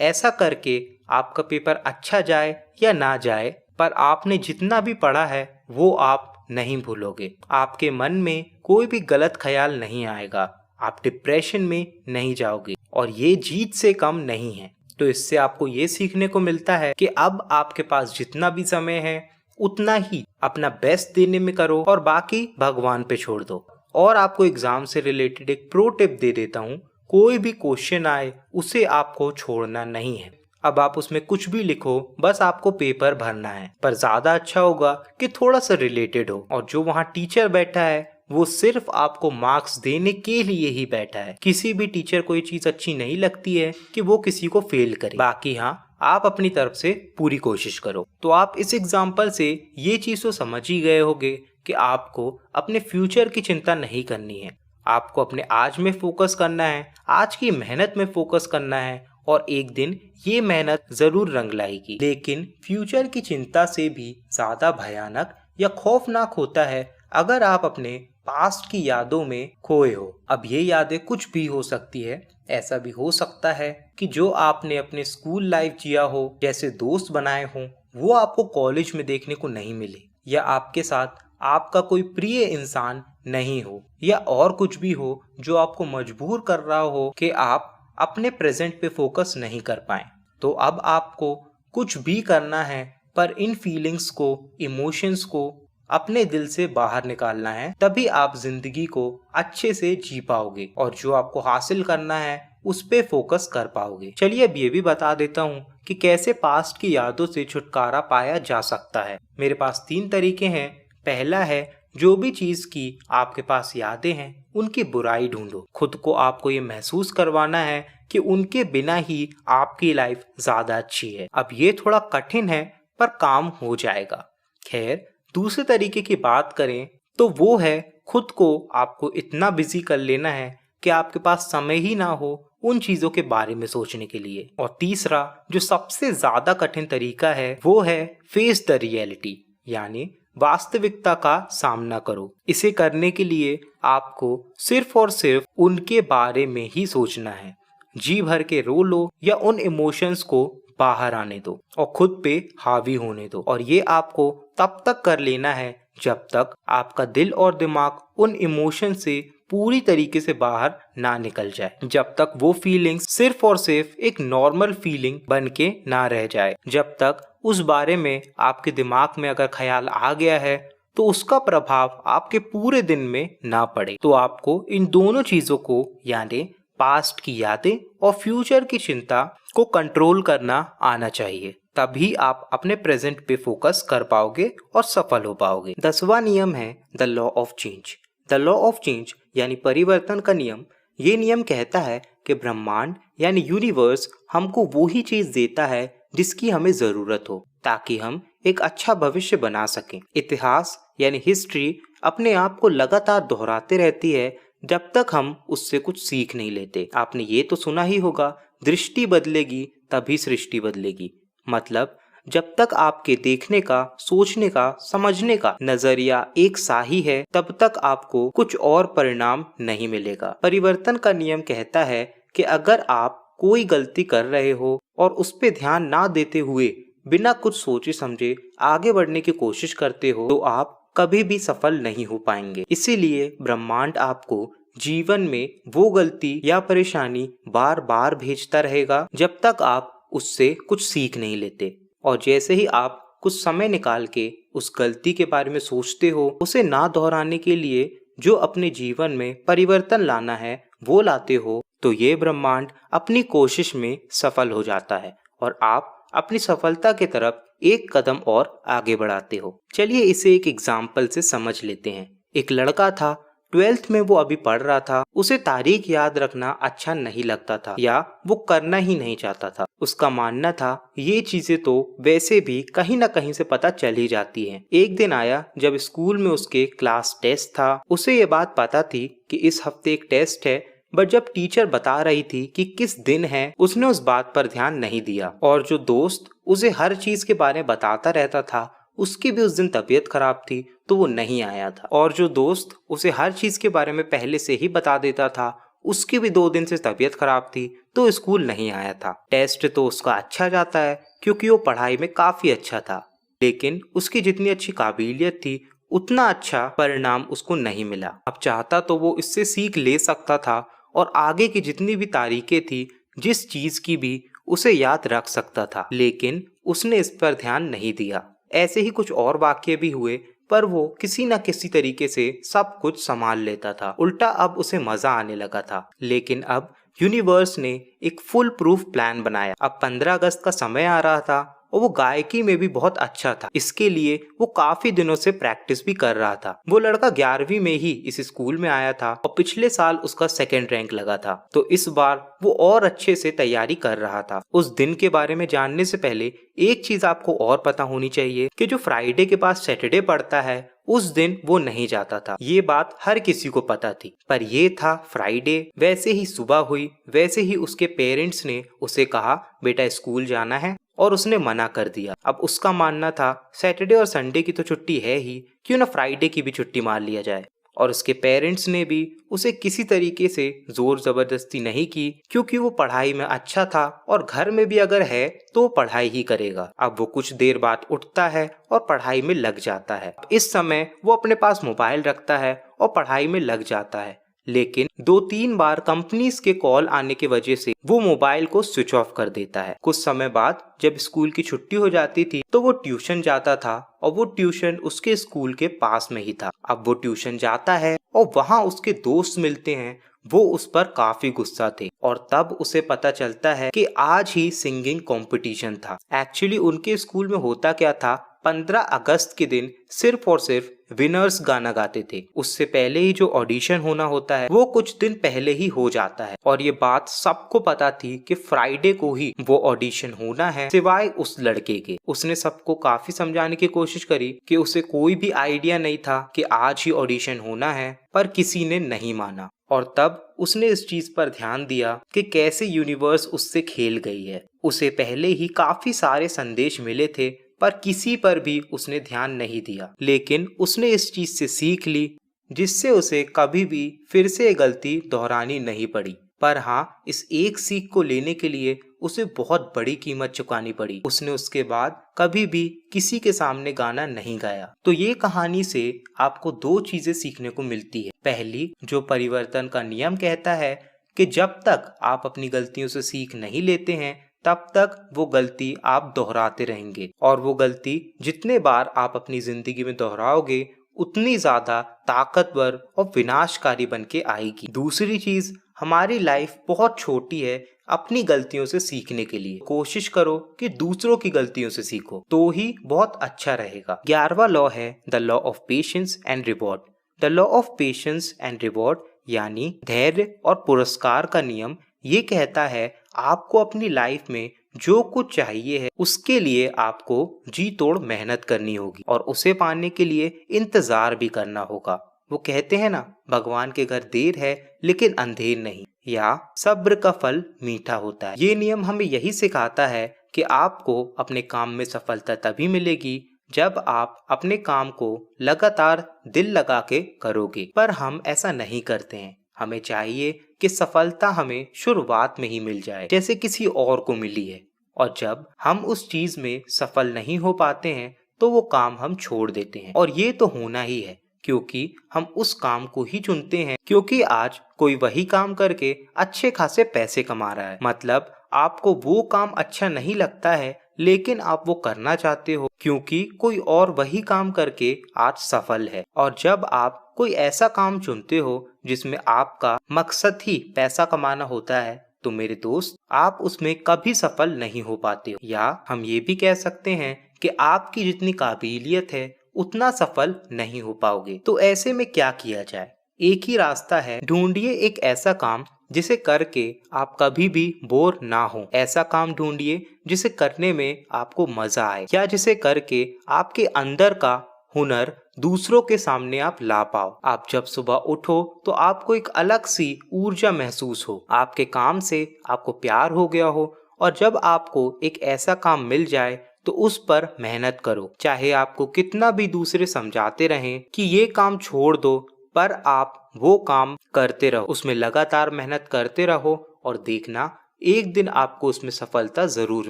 ऐसा करके आपका पेपर अच्छा जाए या ना जाए, पर आपने जितना भी पढ़ा है वो आप नहीं भूलोगे। आपके मन में कोई भी गलत ख्याल नहीं आएगा, आप डिप्रेशन में नहीं जाओगे, और ये जीत से कम नहीं है। तो इससे आपको ये सीखने को मिलता है कि अब आपके पास जितना भी समय है उतना ही अपना बेस्ट देने में करो और बाकी भगवान पे छोड़ दो। और आपको एग्जाम से रिलेटेड एक प्रो टिप दे देता हूँ, कोई भी क्वेश्चन आए उसे आपको छोड़ना नहीं है। अब आप उसमें कुछ भी लिखो, बस आपको पेपर भरना है, पर ज्यादा अच्छा होगा कि थोड़ा सा रिलेटेड हो, और जो वहाँ टीचर बैठा है वो सिर्फ आपको मार्क्स देने के लिए ही बैठा है। किसी भी टीचर को ये चीज अच्छी नहीं लगती है कि वो किसी को फेल करे। बाकी हाँ, आप अपनी तरफ से पूरी कोशिश करो। तो आप इस एग्जाम्पल से ये चीज तो समझ ही गए होंगे कि आपको अपने फ्यूचर की चिंता नहीं करनी है। आपको अपने आज में फोकस करना है, आज की मेहनत में फोकस करना है, और एक दिन ये मेहनत जरूर रंग लाएगी। लेकिन फ्यूचर की चिंता से भी ज्यादा भयानक या खौफनाक होता है अगर आप अपने पास्ट की यादों में खोए हो। अब ये यादें कुछ भी हो सकती है। ऐसा भी हो सकता है कि जो आपने अपने स्कूल लाइफ जिया हो, जैसे दोस्त बनाए हों, वो आपको कॉलेज में देखने को नहीं मिले, या आपके साथ आपका कोई प्रिय इंसान नहीं हो, या और कुछ भी हो जो आपको मजबूर कर रहा हो कि आप अपने प्रेजेंट पे फोकस नहीं कर पाए। तो अब आपको कुछ भी करना है, पर इन फीलिंग्स को, इमोशंस को अपने दिल से बाहर निकालना है, तभी आप जिंदगी को अच्छे से जी पाओगे और जो आपको हासिल करना है उस पे फोकस कर पाओगे। चलिए अब ये भी बता देता हूँ कि कैसे पास्ट की यादों से छुटकारा पाया जा सकता है। मेरे पास 3 तरीके हैं। पहला है, जो भी चीज की आपके पास यादें हैं उनकी बुराई ढूंढो। खुद को आपको ये महसूस करवाना है कि उनके बिना ही आपकी लाइफ ज्यादा अच्छी है। अब ये थोड़ा कठिन है पर काम हो जाएगा। खैर, दूसरे तरीके की बात करें तो वो है, खुद को आपको इतना बिजी कर लेना है कि आपके पास समय ही ना हो उन चीजों के बारे में सोचने के लिए। और तीसरा, जो सबसे ज्यादा कठिन तरीका है, वो है फेस द रियलिटी, यानी वास्तविकता का सामना करो। इसे करने के लिए आपको सिर्फ और सिर्फ उनके बारे में ही सोचना है। जी भर के रो लो या उन इमोशंस को बाहर आने दो और खुद पे हावी होने दो। और ये आपको तब तक कर लेना है जब तक आपका दिल और दिमाग उन इमोशन से पूरी तरीके से बाहर ना निकल जाए, जब तक वो फीलिंग्स सिर्फ और सिर्फ एक नॉर्मल फीलिंग बन के ना रह जाए, जब तक उस बारे में आपके दिमाग में अगर ख्याल आ गया है तो उसका प्रभाव आपके पूरे दिन में ना पड़े। तो आपको इन दोनों चीजों को यानी पास्ट की यादें और फ्यूचर की चिंता को कंट्रोल करना आना चाहिए। तभी आप अपने प्रेजेंट पे फोकस कर पाओगे और सफल हो पाओगे। 10वां नियम है the law of change. The law of change यानी परिवर्तन का नियम। ये नियम कहता है कि ब्रह्मांड यानी यूनिवर्स हमको वो ही चीज देता है जिसकी हमें जरूरत हो, ताकि हम एक अच्छा भविष्य बना सकें। इतिहास यानी हिस्ट्री अपने आप को लगातार दोहराते रहती है जब तक हम उससे कुछ सीख नहीं लेते। आपने ये तो सुना ही होगा, दृष्टि बदलेगी तभी सृष्टि बदलेगी। मतलब जब तक आपके देखने का, सोचने का, समझने का नजरिया एक सा ही है तब तक आपको कुछ और परिणाम नहीं मिलेगा। परिवर्तन का नियम कहता है कि अगर आप कोई गलती कर रहे हो और उस पे ध्यान ना देते हुए बिना कुछ सोचे समझे आगे बढ़ने की कोशिश करते हो तो आप कभी भी सफल नहीं हो पाएंगे। इसीलिए ब्रह्मांड आपको जीवन में वो गलती या परेशानी बार बार भेजता रहेगा जब तक आप उससे कुछ सीख नहीं लेते। और जैसे ही आप कुछ समय निकाल के उस गलती के बारे में सोचते हो, उसे ना दोहराने के लिए जो अपने जीवन में परिवर्तन लाना है वो लाते हो, तो ये ब्रह्मांड अपनी कोशिश में सफल हो जाता है और आप अपनी सफलता की तरफ एक कदम और आगे बढ़ाते हो। चलिए इसे एक एग्जाम्पल से समझ लेते हैं। एक लड़का था, 12th में वो अभी पढ़ रहा था। उसे तारीख याद रखना अच्छा नहीं लगता था या वो करना ही नहीं चाहता था। उसका मानना था ये चीजें तो वैसे भी कहीं ना कहीं से पता चल ही जाती हैं। एक दिन आया जब स्कूल में उसके क्लास टेस्ट था। उसे ये बात पता थी कि इस हफ्ते एक टेस्ट है, बट जब टीचर बता रही थी कि किस दिन है, उसने उस बात पर ध्यान नहीं दिया। और जो दोस्त उसे हर चीज के बारे में बताता रहता था, उसकी भी उस दिन तबीयत खराब थी तो वो नहीं आया था। और जो दोस्त उसे हर चीज के बारे में पहले से ही बता देता था, उसकी भी 2 दिन से तबीयत खराब थी तो स्कूल नहीं आया था। टेस्ट तो उसका अच्छा जाता है क्योंकि वो पढ़ाई में काफी अच्छा था, लेकिन उसकी जितनी अच्छी काबिलियत थी उतना अच्छा परिणाम उसको नहीं मिला। अब चाहता तो वो इससे सीख ले सकता था और आगे की जितनी भी तारीखें थी, जिस चीज की भी, उसे याद रख सकता था, लेकिन उसने इस पर ध्यान नहीं दिया। ऐसे ही कुछ और वाक्य भी हुए, पर वो किसी न किसी तरीके से सब कुछ संभाल लेता था। उल्टा अब उसे मजा आने लगा था। लेकिन अब यूनिवर्स ने एक फुल प्रूफ प्लान बनाया। अब 15 अगस्त का समय आ रहा था और वो गायकी में भी बहुत अच्छा था। इसके लिए वो काफी दिनों से प्रैक्टिस भी कर रहा था। वो लड़का 11वीं में ही इस स्कूल में आया था और पिछले साल उसका 2nd रैंक लगा था, तो इस बार वो और अच्छे से तैयारी कर रहा था। उस दिन के बारे में जानने से पहले एक चीज आपको और पता होनी चाहिए कि जो फ्राइडे के बाद सैटरडे पड़ता है उस दिन वो नहीं जाता था। ये बात हर किसी को पता थी, पर ये था फ्राइडे। वैसे ही सुबह हुई, वैसे ही उसके पेरेंट्स ने उसे कहा बेटा स्कूल जाना है, और उसने मना कर दिया। अब उसका मानना था सैटरडे और संडे की तो छुट्टी है ही, क्यों ना फ्राइडे की भी छुट्टी मार लिया जाए। और उसके पेरेंट्स ने भी उसे किसी तरीके से जोर जबरदस्ती नहीं की, क्योंकि वो पढ़ाई में अच्छा था और घर में भी अगर है तो पढ़ाई ही करेगा। अब वो कुछ देर बाद उठता है और पढ़ाई में लग जाता है। इस समय वो अपने पास मोबाइल रखता है और पढ़ाई में लग जाता है, लेकिन 2-3 बार कंपनीज के कॉल आने की वजह से वो मोबाइल को स्विच ऑफ कर देता है। कुछ समय बाद जब स्कूल की छुट्टी हो जाती थी तो वो ट्यूशन जाता था, और वो ट्यूशन उसके स्कूल के पास में ही था। अब वो ट्यूशन जाता है और वहाँ उसके दोस्त मिलते हैं। वो उस पर काफी गुस्सा थे और तब उसे पता चलता है कि आज ही सिंगिंग कंपटीशन था। एक्चुअली उनके स्कूल में होता क्या था, 15 अगस्त के दिन सिर्फ और सिर्फ विनर्स गाना गाते थे। उससे पहले ही जो ऑडिशन होना होता है वो कुछ दिन पहले ही हो जाता है, और ये बात सबको पता थी कि फ्राइडे को ही वो ऑडिशन होना है, सिवाय उस लड़के के। उसने सबको काफी समझाने की कोशिश करी कि उसे कोई भी आइडिया नहीं था कि आज ही ऑडिशन होना है, पर किसी ने नहीं माना। और तब उसने इस चीज पर ध्यान दिया कि कैसे यूनिवर्स उससे खेल गई है। उसे पहले ही काफी सारे संदेश मिले थे, पर किसी पर भी उसने ध्यान नहीं दिया। लेकिन उसने इस चीज से सीख ली, जिससे उसे कभी भी फिर से ये गलती दोहरानी नहीं पड़ी। पर हाँ, इस एक सीख को लेने के लिए उसे बहुत बड़ी कीमत चुकानी पड़ी। उसने उसके बाद कभी भी किसी के सामने गाना नहीं गाया। तो ये कहानी से आपको दो चीजें सीखने को मिलती है। पहली, जो परिवर्तन का नियम कहता है कि जब तक आप अपनी गलतियों से सीख नहीं लेते हैं, तब तक वो गलती आप दोहराते रहेंगे, और वो गलती जितने बार आप अपनी जिंदगी में दोहराओगे उतनी ज्यादा ताकतवर और विनाशकारी बन के आएगी। दूसरी चीज, हमारी लाइफ बहुत छोटी है अपनी गलतियों से सीखने के लिए। कोशिश करो कि दूसरों की गलतियों से सीखो, तो ही बहुत अच्छा रहेगा। 11वां लॉ है the law of patience and reward. The law of patience and reward यानी धैर्य और पुरस्कार का नियम ये कहता है आपको अपनी लाइफ में जो कुछ चाहिए है उसके लिए आपको जी तोड़ मेहनत करनी होगी, और उसे पाने के लिए इंतजार भी करना होगा। वो कहते हैं ना, भगवान के घर देर है लेकिन अंधेर नहीं, या सब्र का फल मीठा होता है। ये नियम हमें यही सिखाता है कि आपको अपने काम में सफलता तभी मिलेगी जब आप अपने काम को लगातार दिल लगा के करोगे। पर हम ऐसा नहीं करते हैं। हमें चाहिए कि सफलता हमें शुरुआत में ही मिल जाए, जैसे किसी और को मिली है, और जब हम उस चीज में सफल नहीं हो पाते हैं तो वो काम हम छोड़ देते हैं। और ये तो होना ही है, क्योंकि हम उस काम को ही चुनते हैं, क्योंकि आज कोई वही काम करके अच्छे खासे पैसे कमा रहा है। मतलब आपको वो काम अच्छा नहीं लगता है, लेकिन आप वो करना चाहते हो क्योंकि कोई और वही काम करके आज सफल है। और जब आप कोई ऐसा काम चुनते हो जिसमें आपका मकसद ही पैसा कमाना होता है, तो मेरे दोस्त, आप उसमें कभी सफल नहीं हो पाते हो। या हम ये भी कह सकते हैं कि आपकी जितनी काबिलियत है उतना सफल नहीं हो पाओगे। तो ऐसे में क्या किया जाए? एक ही रास्ता है, ढूंढिए एक ऐसा काम जिसे करके आप कभी भी बोर ना हो। ऐसा काम ढूंढिए जिसे करने में आपको मजा आए, या जिसे करके आपके अंदर का हुनर दूसरों के सामने आप ला पाओ। आप जब सुबह उठो तो आपको एक अलग सी ऊर्जा महसूस हो, आपके काम से आपको प्यार हो गया हो, और जब आपको एक ऐसा काम मिल जाए तो उस पर मेहनत करो। चाहे आपको कितना भी दूसरे समझाते रहें कि ये काम छोड़ दो, पर आप वो काम करते रहो, उसमें लगातार मेहनत करते रहो, और देखना एक दिन आपको उसमें सफलता जरूर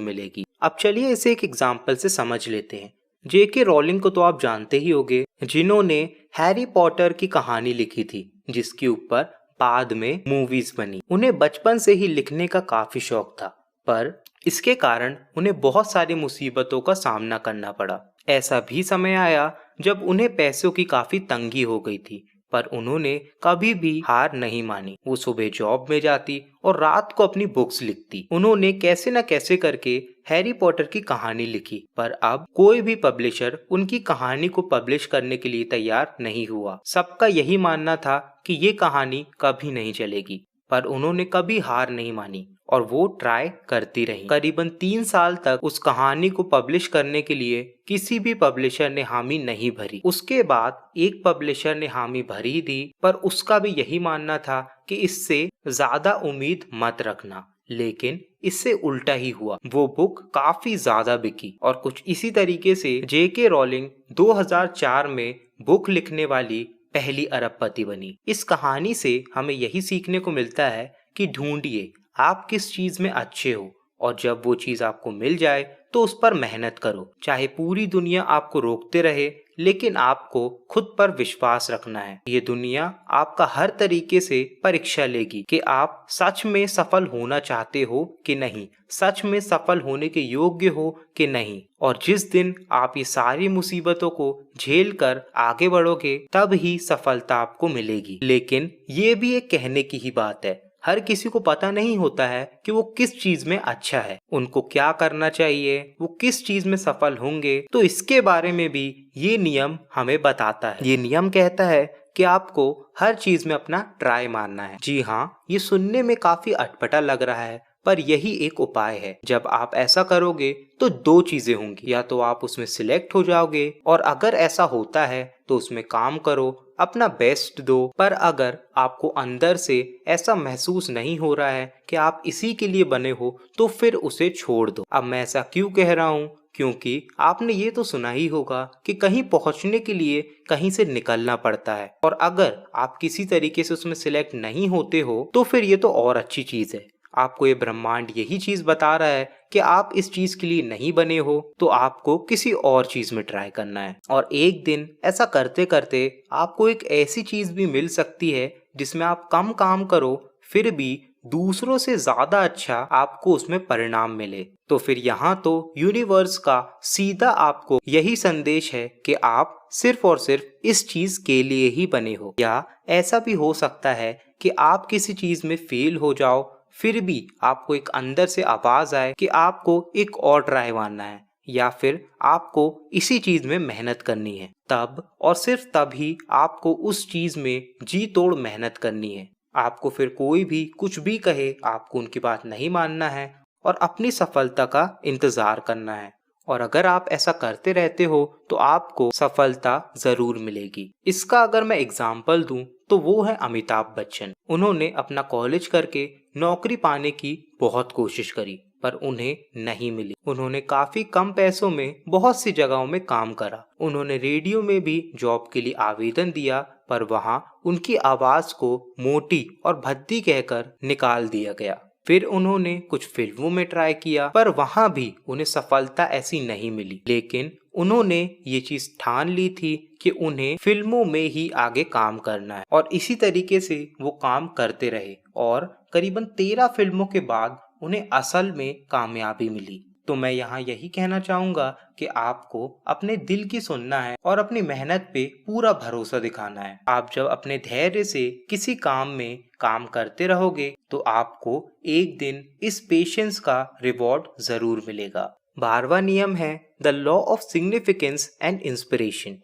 मिलेगी। अब चलिए इसे एक एग्जाम्पल से समझ लेते हैं। जेके रोलिंग को तो आप जानते ही होंगे, जिन्होंने हैरी पॉटर की कहानी लिखी थी, जिसके ऊपर बाद में मूवीज बनी। उन्हें बचपन से ही लिखने का काफी शौक था, पर इसके कारण उन्हें बहुत सारी मुसीबतों का सामना करना पड़ा। ऐसा भी समय आया जब उन्हें पैसों की काफी तंगी हो गई थी, पर उन्होंने कभी भी हार नहीं मानी। वो सुबह जॉब में जाती और रात को अपनी बुक्स लिखती। उन्होंने कैसे न कैसे करके हैरी पॉटर की कहानी लिखी, पर अब कोई भी पब्लिशर उनकी कहानी को पब्लिश करने के लिए तैयार नहीं हुआ। सबका यही मानना था कि ये कहानी कभी नहीं चलेगी, पर उन्होंने कभी हार नहीं मानी और वो ट्राई करती रही। करीबन 3 साल तक उस कहानी को पब्लिश करने के लिए किसी भी पब्लिशर ने हामी नहीं भरी। उसके बाद एक पब्लिशर ने हामी भरी दी, पर उसका भी यही मानना था कि इससे ज्यादा उम्मीद मत रखना। लेकिन इससे उल्टा ही हुआ, वो बुक काफी ज्यादा बिकी, और कुछ इसी तरीके से जेके रोलिंग 2004 में बुक लिखने वाली पहली अरबपति बनी। इस कहानी से हमें यही सीखने को मिलता है कि ढूंढिए आप किस चीज में अच्छे हो, और जब वो चीज आपको मिल जाए तो उस पर मेहनत करो। चाहे पूरी दुनिया आपको रोकते रहे, लेकिन आपको खुद पर विश्वास रखना है। ये दुनिया आपका हर तरीके से परीक्षा लेगी कि आप सच में सफल होना चाहते हो कि नहीं, सच में सफल होने के योग्य हो कि नहीं। और जिस दिन आप ये सारी मुसीबतों को झेल कर आगे बढ़ोगे, तब ही सफलता आपको मिलेगी। लेकिन ये भी एक कहने की ही बात है, हर किसी को पता नहीं होता है कि वो किस चीज में अच्छा है, उनको क्या करना चाहिए, वो किस चीज में सफल होंगे। तो इसके बारे में भी ये नियम हमें बताता है। ये नियम कहता है कि आपको हर चीज में अपना ट्राई मारना है। जी हाँ, ये सुनने में काफी अटपटा लग रहा है, पर यही एक उपाय है। जब आप ऐसा करोगे तो 2 चीजें होंगी, या तो आप उसमें सिलेक्ट हो जाओगे, और अगर ऐसा होता है तो तो उसमें काम करो, अपना बेस्ट दो। पर अगर आपको अंदर से ऐसा महसूस नहीं हो रहा है कि आप इसी के लिए बने हो, तो फिर उसे छोड़ दो। अब मैं ऐसा क्यों कह रहा हूँ? क्योंकि आपने ये तो सुना ही होगा कि कहीं पहुंचने के लिए कहीं से निकलना पड़ता है, और अगर आप किसी तरीके से उसमें सिलेक्ट नहीं होते हो तो फिर ये तो और अच्छी चीज है। आपको ये ब्रह्मांड यही चीज बता रहा है कि आप इस चीज के लिए नहीं बने हो, तो आपको किसी और चीज में ट्राई करना है। और एक दिन ऐसा करते करते आपको एक ऐसी चीज भी मिल सकती है जिसमें आप कम काम करो, फिर भी दूसरों से ज्यादा अच्छा आपको उसमें परिणाम मिले। तो फिर यहाँ तो यूनिवर्स का सीधा आपको यही संदेश है कि आप सिर्फ और सिर्फ इस चीज के लिए ही बने हो। या ऐसा भी हो सकता है कि आप किसी चीज में फेल हो जाओ, फिर भी आपको एक अंदर से आवाज आए कि आपको एक और ट्राई मारना है, या फिर आपको इसी चीज में मेहनत करनी है। तब और सिर्फ तभी आपको उस चीज में जी तोड़ मेहनत करनी है। आपको फिर कोई भी कुछ भी कहे, आपको उनकी बात नहीं मानना है और अपनी सफलता का इंतजार करना है। और अगर आप ऐसा करते रहते हो तो आपको सफलता जरूर मिलेगी। इसका अगर मैं एग्जाम्पल दूं तो वो है अमिताभ बच्चन। उन्होंने अपना कॉलेज करके नौकरी पाने की बहुत कोशिश करी, पर उन्हें नहीं मिली। उन्होंने काफी कम पैसों में बहुत सी जगहों में काम करा। उन्होंने रेडियो में भी जॉब के लिए आवेदन दिया, पर वहां उनकी आवाज को मोटी और भद्दी कहकर निकाल दिया गया। फिर उन्होंने कुछ फिल्मों में ट्राई किया, पर वहां भी उन्हें सफलता ऐसी नहीं मिली। लेकिन उन्होंने ये चीज ठान ली थी कि उन्हें फिल्मों में ही आगे काम करना है, और इसी तरीके से वो काम करते रहे और करीबन 13 फिल्मों के बाद उन्हें असल में कामयाबी मिली। तो मैं यहाँ यही कहना चाहूंगा कि आपको अपने दिल की सुनना है और अपनी मेहनत पे पूरा भरोसा दिखाना है। आप जब अपने धैर्य से किसी काम में काम करते रहोगे तो आपको एक दिन इस पेशेंस का रिवॉर्ड जरूर मिलेगा। 12वां नियम है the law of significance and inspiration.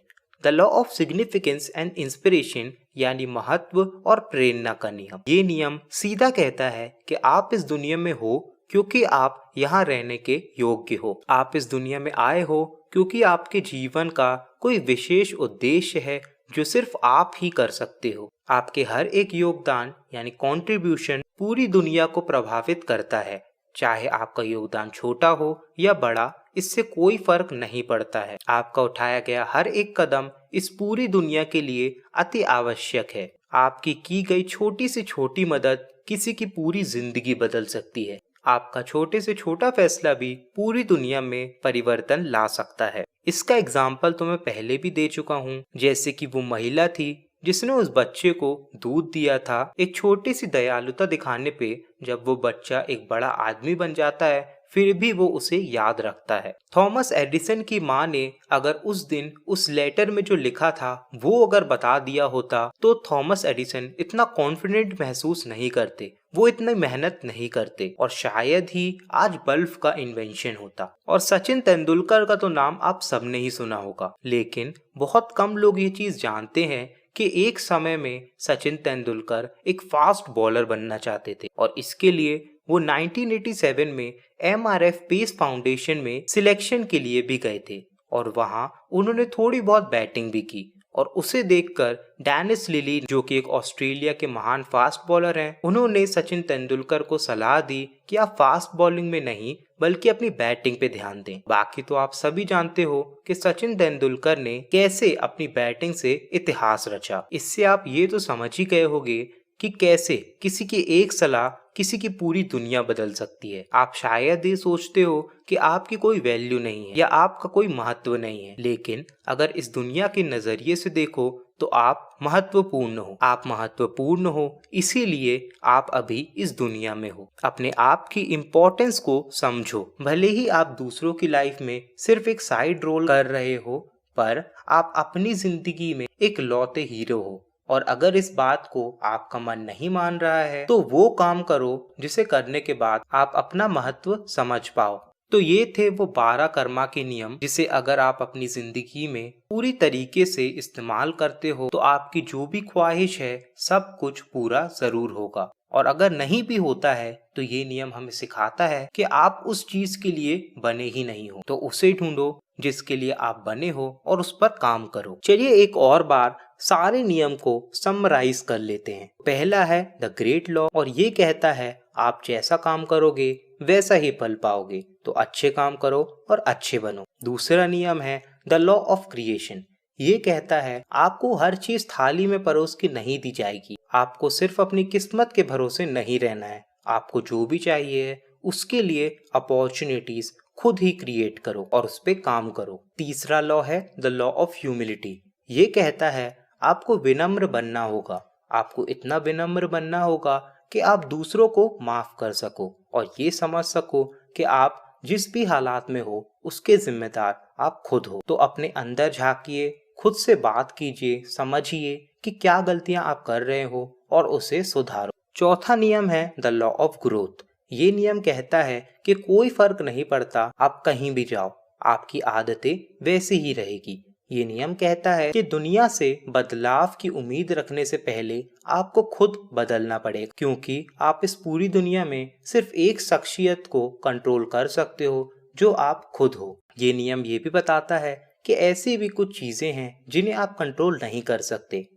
The law of significance and inspiration यानी महत्व और प्रेरणा का नियम। ये नियम सीधा कहता है कि आप इस दुनिया में हो क्योंकि आप यहाँ रहने के योग्य हो। आप इस दुनिया में आए हो क्योंकि आपके जीवन का कोई विशेष उद्देश्य है जो सिर्फ आप ही कर सकते हो। आपके हर एक योगदान यानी कंट्रीब्यूशन पूरी दुनिया को प्रभावित करता है। चाहे आपका योगदान छोटा हो या बड़ा, इससे कोई फर्क नहीं पड़ता है। आपका उठाया गया हर एक कदम इस पूरी दुनिया के लिए अति आवश्यक है। आपकी की गई छोटी से छोटी मदद किसी की पूरी जिंदगी बदल सकती है। आपका छोटे से छोटा फैसला भी पूरी दुनिया में परिवर्तन ला सकता है। इसका एग्जाम्पल तो मैं पहले भी दे चुका हूँ, जैसे कि वो महिला थी जिसने उस बच्चे को दूध दिया था। एक छोटी सी दयालुता दिखाने पे जब वो बच्चा एक बड़ा आदमी बन जाता है, फिर भी वो उसे याद रखता है। थॉमस एडिसन की माँ ने अगर उस दिन उस लेटर में जो लिखा था वो अगर बता दिया होता तो थॉमस एडिसन इतना कॉन्फिडेंट महसूस नहीं करते, वो इतनी मेहनत नहीं करते, और शायद ही आज बल्ब का इन्वेंशन होता। और सचिन तेंदुलकर का तो नाम आप सबने ही सुना होगा, लेकिन बहुत कम लोग ये चीज जानते हैं कि एक समय में सचिन तेंदुलकर एक फास्ट बॉलर बनना चाहते थे, और इसके लिए वो 1987 में MRF पेस फाउंडेशन में सिलेक्शन के लिए भी गए थे, और वहां उन्होंने थोड़ी बहुत बैटिंग भी की। और उसे देखकर डेनिस लिली, जो कि एक ऑस्ट्रेलिया के महान फास्ट बॉलर हैं, उन्होंने सचिन तेंदुलकर को सलाह दी कि आप फास्ट बॉलिंग में नहीं बल्कि अपनी बैटिंग पे ध्यान दें। बाकी तो आप सभी जानते हो कि सचिन तेंदुलकर ने कैसे अपनी बैटिंग से इतिहास रचा। इससे आप ये तो समझ ही गए होंगे कि कैसे किसी की एक सलाह किसी की पूरी दुनिया बदल सकती है। आप शायद ये सोचते हो कि आपकी कोई वैल्यू नहीं है या आपका कोई महत्व नहीं है, लेकिन अगर इस दुनिया के नजरिए से देखो तो आप महत्वपूर्ण हो। आप महत्वपूर्ण हो, इसीलिए आप अभी इस दुनिया में हो। अपने आप की इम्पोर्टेंस को समझो। भले ही आप दूसरों की लाइफ में सिर्फ एक साइड रोल कर रहे हो, पर आप अपनी जिंदगी में एक लौते हीरो हो। और अगर इस बात को आपका मन नहीं मान रहा है तो वो काम करो जिसे करने के बाद आप अपना महत्व समझ पाओ। तो ये थे वो 12 कर्मा के नियम, जिसे अगर आप अपनी जिंदगी में पूरी तरीके से इस्तेमाल करते हो तो आपकी जो भी ख्वाहिश है सब कुछ पूरा जरूर होगा। और अगर नहीं भी होता है तो ये नियम हमें सिखाता है कि आप उस चीज के लिए बने ही नहीं हो, तो उसे ढूंढो जिसके लिए आप बने हो और उस पर काम करो। चलिए एक और बार सारे नियम को समराइज कर लेते हैं। पहला है द ग्रेट लॉ, और ये कहता है आप जैसा काम करोगे वैसा ही फल पाओगे, तो अच्छे काम करो और अच्छे बनो। दूसरा नियम है द लॉ ऑफ क्रिएशन, ये कहता है आपको हर चीज थाली में परोस के नहीं दी जाएगी, आपको सिर्फ अपनी किस्मत के भरोसे नहीं रहना है। आपको जो भी चाहिए है उसके लिए अपॉर्चुनिटीज खुद ही क्रिएट करो और उस पे काम करो। तीसरा लॉ है द लॉ ऑफ ह्यूमिलिटी, ये कहता है आपको विनम्र बनना होगा, आपको इतना विनम्र बनना होगा कि आप दूसरों को माफ कर सको और ये समझ सको कि आप जिस भी हालात में हो उसके जिम्मेदार आप खुद हो। तो अपने अंदर झांकिए, खुद से बात कीजिए, समझिए कि क्या गलतियां आप कर रहे हो और उसे सुधारो। चौथा नियम है द लॉ ऑफ ग्रोथ, ये नियम कहता है कि कोई फर्क नहीं पड़ता आप कहीं भी जाओ, आपकी आदतें वैसी ही रहेगी। ये नियम कहता है कि दुनिया से बदलाव की उम्मीद रखने से पहले आपको खुद बदलना पड़ेगा, क्योंकि आप इस पूरी दुनिया में सिर्फ एक शख्सियत को कंट्रोल कर सकते हो जो आप खुद हो। ये नियम ये भी बताता है कि ऐसी भी कुछ चीजें हैं जिन्हें आप कंट्रोल नहीं कर सकते,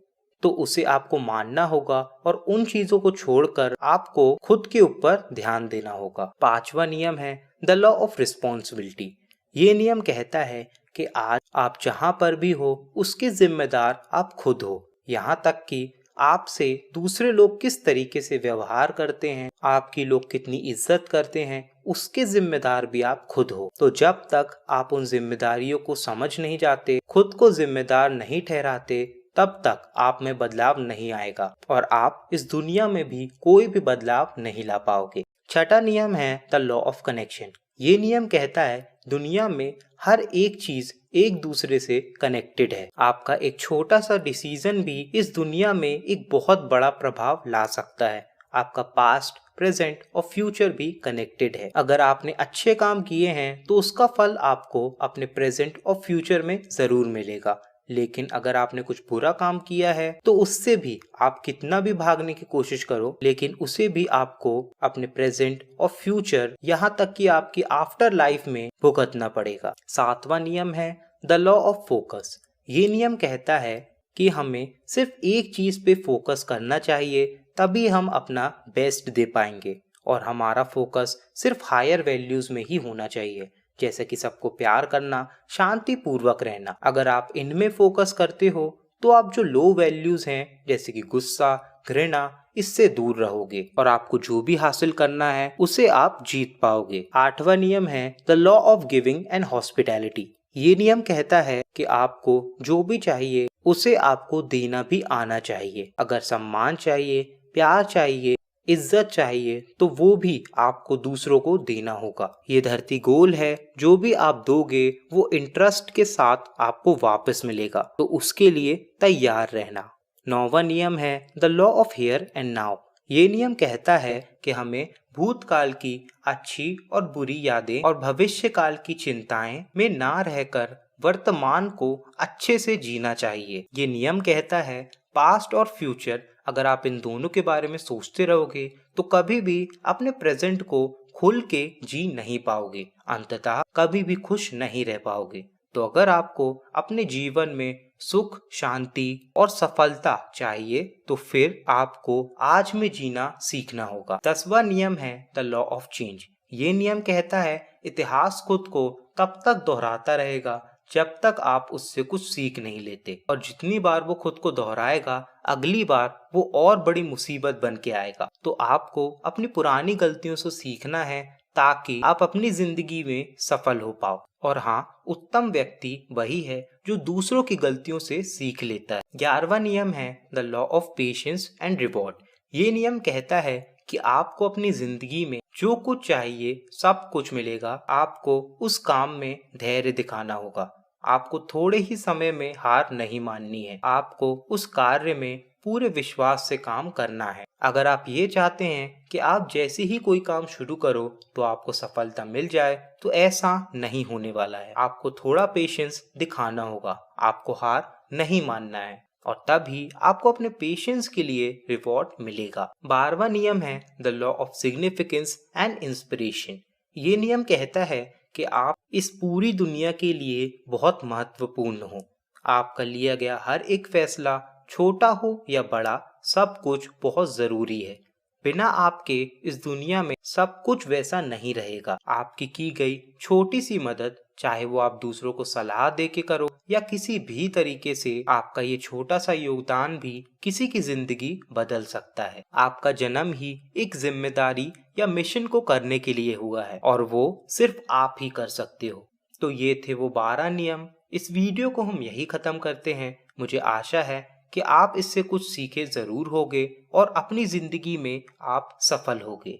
तो उसे आपको मानना होगा और उन चीजों को छोड़कर आपको खुद के ऊपर ध्यान देना होगा। पांचवा नियम है द लॉ ऑफ रिस्पॉन्सिबिलिटी, ये नियम कहता है कि आज आप जहां पर भी हो उसके जिम्मेदार आप खुद हो, यहाँ तक कि आपसे दूसरे लोग किस तरीके से व्यवहार करते हैं, आपकी लोग कितनी इज्जत करते हैं, उसके जिम्मेदार भी आप खुद हो। तो जब तक आप उन जिम्मेदारियों को समझ नहीं जाते, खुद को जिम्मेदार नहीं ठहराते, तब तक आप में बदलाव नहीं आएगा और आप इस दुनिया में भी कोई भी बदलाव नहीं ला पाओगे। छठा नियम है द लॉ ऑफ कनेक्शन, ये नियम कहता है दुनिया में हर एक चीज एक दूसरे से कनेक्टेड है। आपका एक छोटा सा डिसीजन भी इस दुनिया में एक बहुत बड़ा प्रभाव ला सकता है। आपका पास्ट, प्रेजेंट और फ्यूचर भी कनेक्टेड है। अगर आपने अच्छे काम किए हैं तो उसका फल आपको अपने प्रेजेंट और फ्यूचर में जरूर मिलेगा, लेकिन अगर आपने कुछ बुरा काम किया है तो उससे भी आप कितना भी भागने की कोशिश करो, लेकिन उसे भी आपको अपने प्रेजेंट और फ्यूचर, यहाँ तक कि आपकी आफ्टर लाइफ में भुगतना पड़ेगा। सातवां नियम है द लॉ ऑफ फोकस, ये नियम कहता है कि हमें सिर्फ एक चीज पे फोकस करना चाहिए, तभी हम अपना बेस्ट दे पाएंगे और हमारा फोकस सिर्फ हायर वैल्यूज में ही होना चाहिए, जैसे कि सबको प्यार करना, शांति पूर्वक रहना। अगर आप इनमें फोकस करते हो तो आप जो लो वैल्यूज हैं जैसे कि गुस्सा, घृणा, इससे दूर रहोगे और आपको जो भी हासिल करना है उसे आप जीत पाओगे। आठवां नियम है the law of giving and hospitality, ये नियम कहता है कि आपको जो भी चाहिए उसे आपको देना भी आना चाहिए। अगर सम्मान चाहिए, प्यार चाहिए, इज्जत चाहिए तो वो भी आपको दूसरों को देना होगा। ये धरती गोल है, जो भी आप दोगे वो इंटरेस्ट के साथ आपको वापस मिलेगा, तो उसके लिए तैयार रहना। नौवां नियम है the law of here and now, ये नियम कहता है कि हमें भूतकाल की अच्छी और बुरी यादें और भविष्य काल की चिंताएं में ना रहकर वर्तमान को अच्छे से जीना चाहिए। ये नियम कहता है पास्ट और फ्यूचर, अगर आप इन दोनों के बारे में सोचते रहोगे तो कभी भी अपने प्रेजेंट को खुल के जी नहीं पाओगे, अंततः कभी भी खुश नहीं रह पाओगे। तो अगर आपको अपने जीवन में सुख, शांति और सफलता चाहिए तो फिर आपको आज में जीना सीखना होगा। 10वां नियम है द लॉ ऑफ चेंज, ये नियम कहता है इतिहास खुद को तब तक दोहराता रहेगा जब तक आप उससे कुछ सीख नहीं लेते, और जितनी बार वो खुद को दोहराएगा अगली बार वो और बड़ी मुसीबत बन के आएगा। तो आपको अपनी पुरानी गलतियों से सीखना है ताकि आप अपनी जिंदगी में सफल हो पाओ। और हाँ, उत्तम व्यक्ति वही है जो दूसरों की गलतियों से सीख लेता है। 11वां नियम है the law of patience and reward, ये नियम कहता है कि आपको अपनी जिंदगी में जो कुछ चाहिए सब कुछ मिलेगा, आपको उस काम में धैर्य दिखाना होगा, आपको थोड़े ही समय में हार नहीं माननी है, आपको उस कार्य में पूरे विश्वास से काम करना है। अगर आप ये चाहते हैं कि आप जैसे ही कोई काम शुरू करो तो आपको सफलता मिल जाए, तो ऐसा नहीं होने वाला है। आपको थोड़ा पेशेंस दिखाना होगा, आपको हार नहीं मानना है। और तभी आपको अपने पेशेंस के लिए रिवॉर्ड मिलेगा। 12वां नियम है the law of significance and inspiration. ये नियम कहता है कि आप इस पूरी दुनिया के लिए बहुत महत्वपूर्ण हो। आपका लिया गया हर एक फैसला, छोटा हो या बड़ा, सब कुछ बहुत जरूरी है। बिना आपके इस दुनिया में सब कुछ वैसा नहीं रहेगा। आपकी की गई छोटी सी मदद, चाहे वो आप दूसरों को सलाह दे के करो या किसी भी तरीके से, आपका ये छोटा सा योगदान भी किसी की जिंदगी बदल सकता है। आपका जन्म ही एक जिम्मेदारी या मिशन को करने के लिए हुआ है और वो सिर्फ आप ही कर सकते हो। तो ये थे वो 12 नियम। इस वीडियो को हम यही खत्म करते हैं। मुझे आशा है कि आप इससे कुछ सीखे जरूर होगे और अपनी जिंदगी में आप सफल होगे।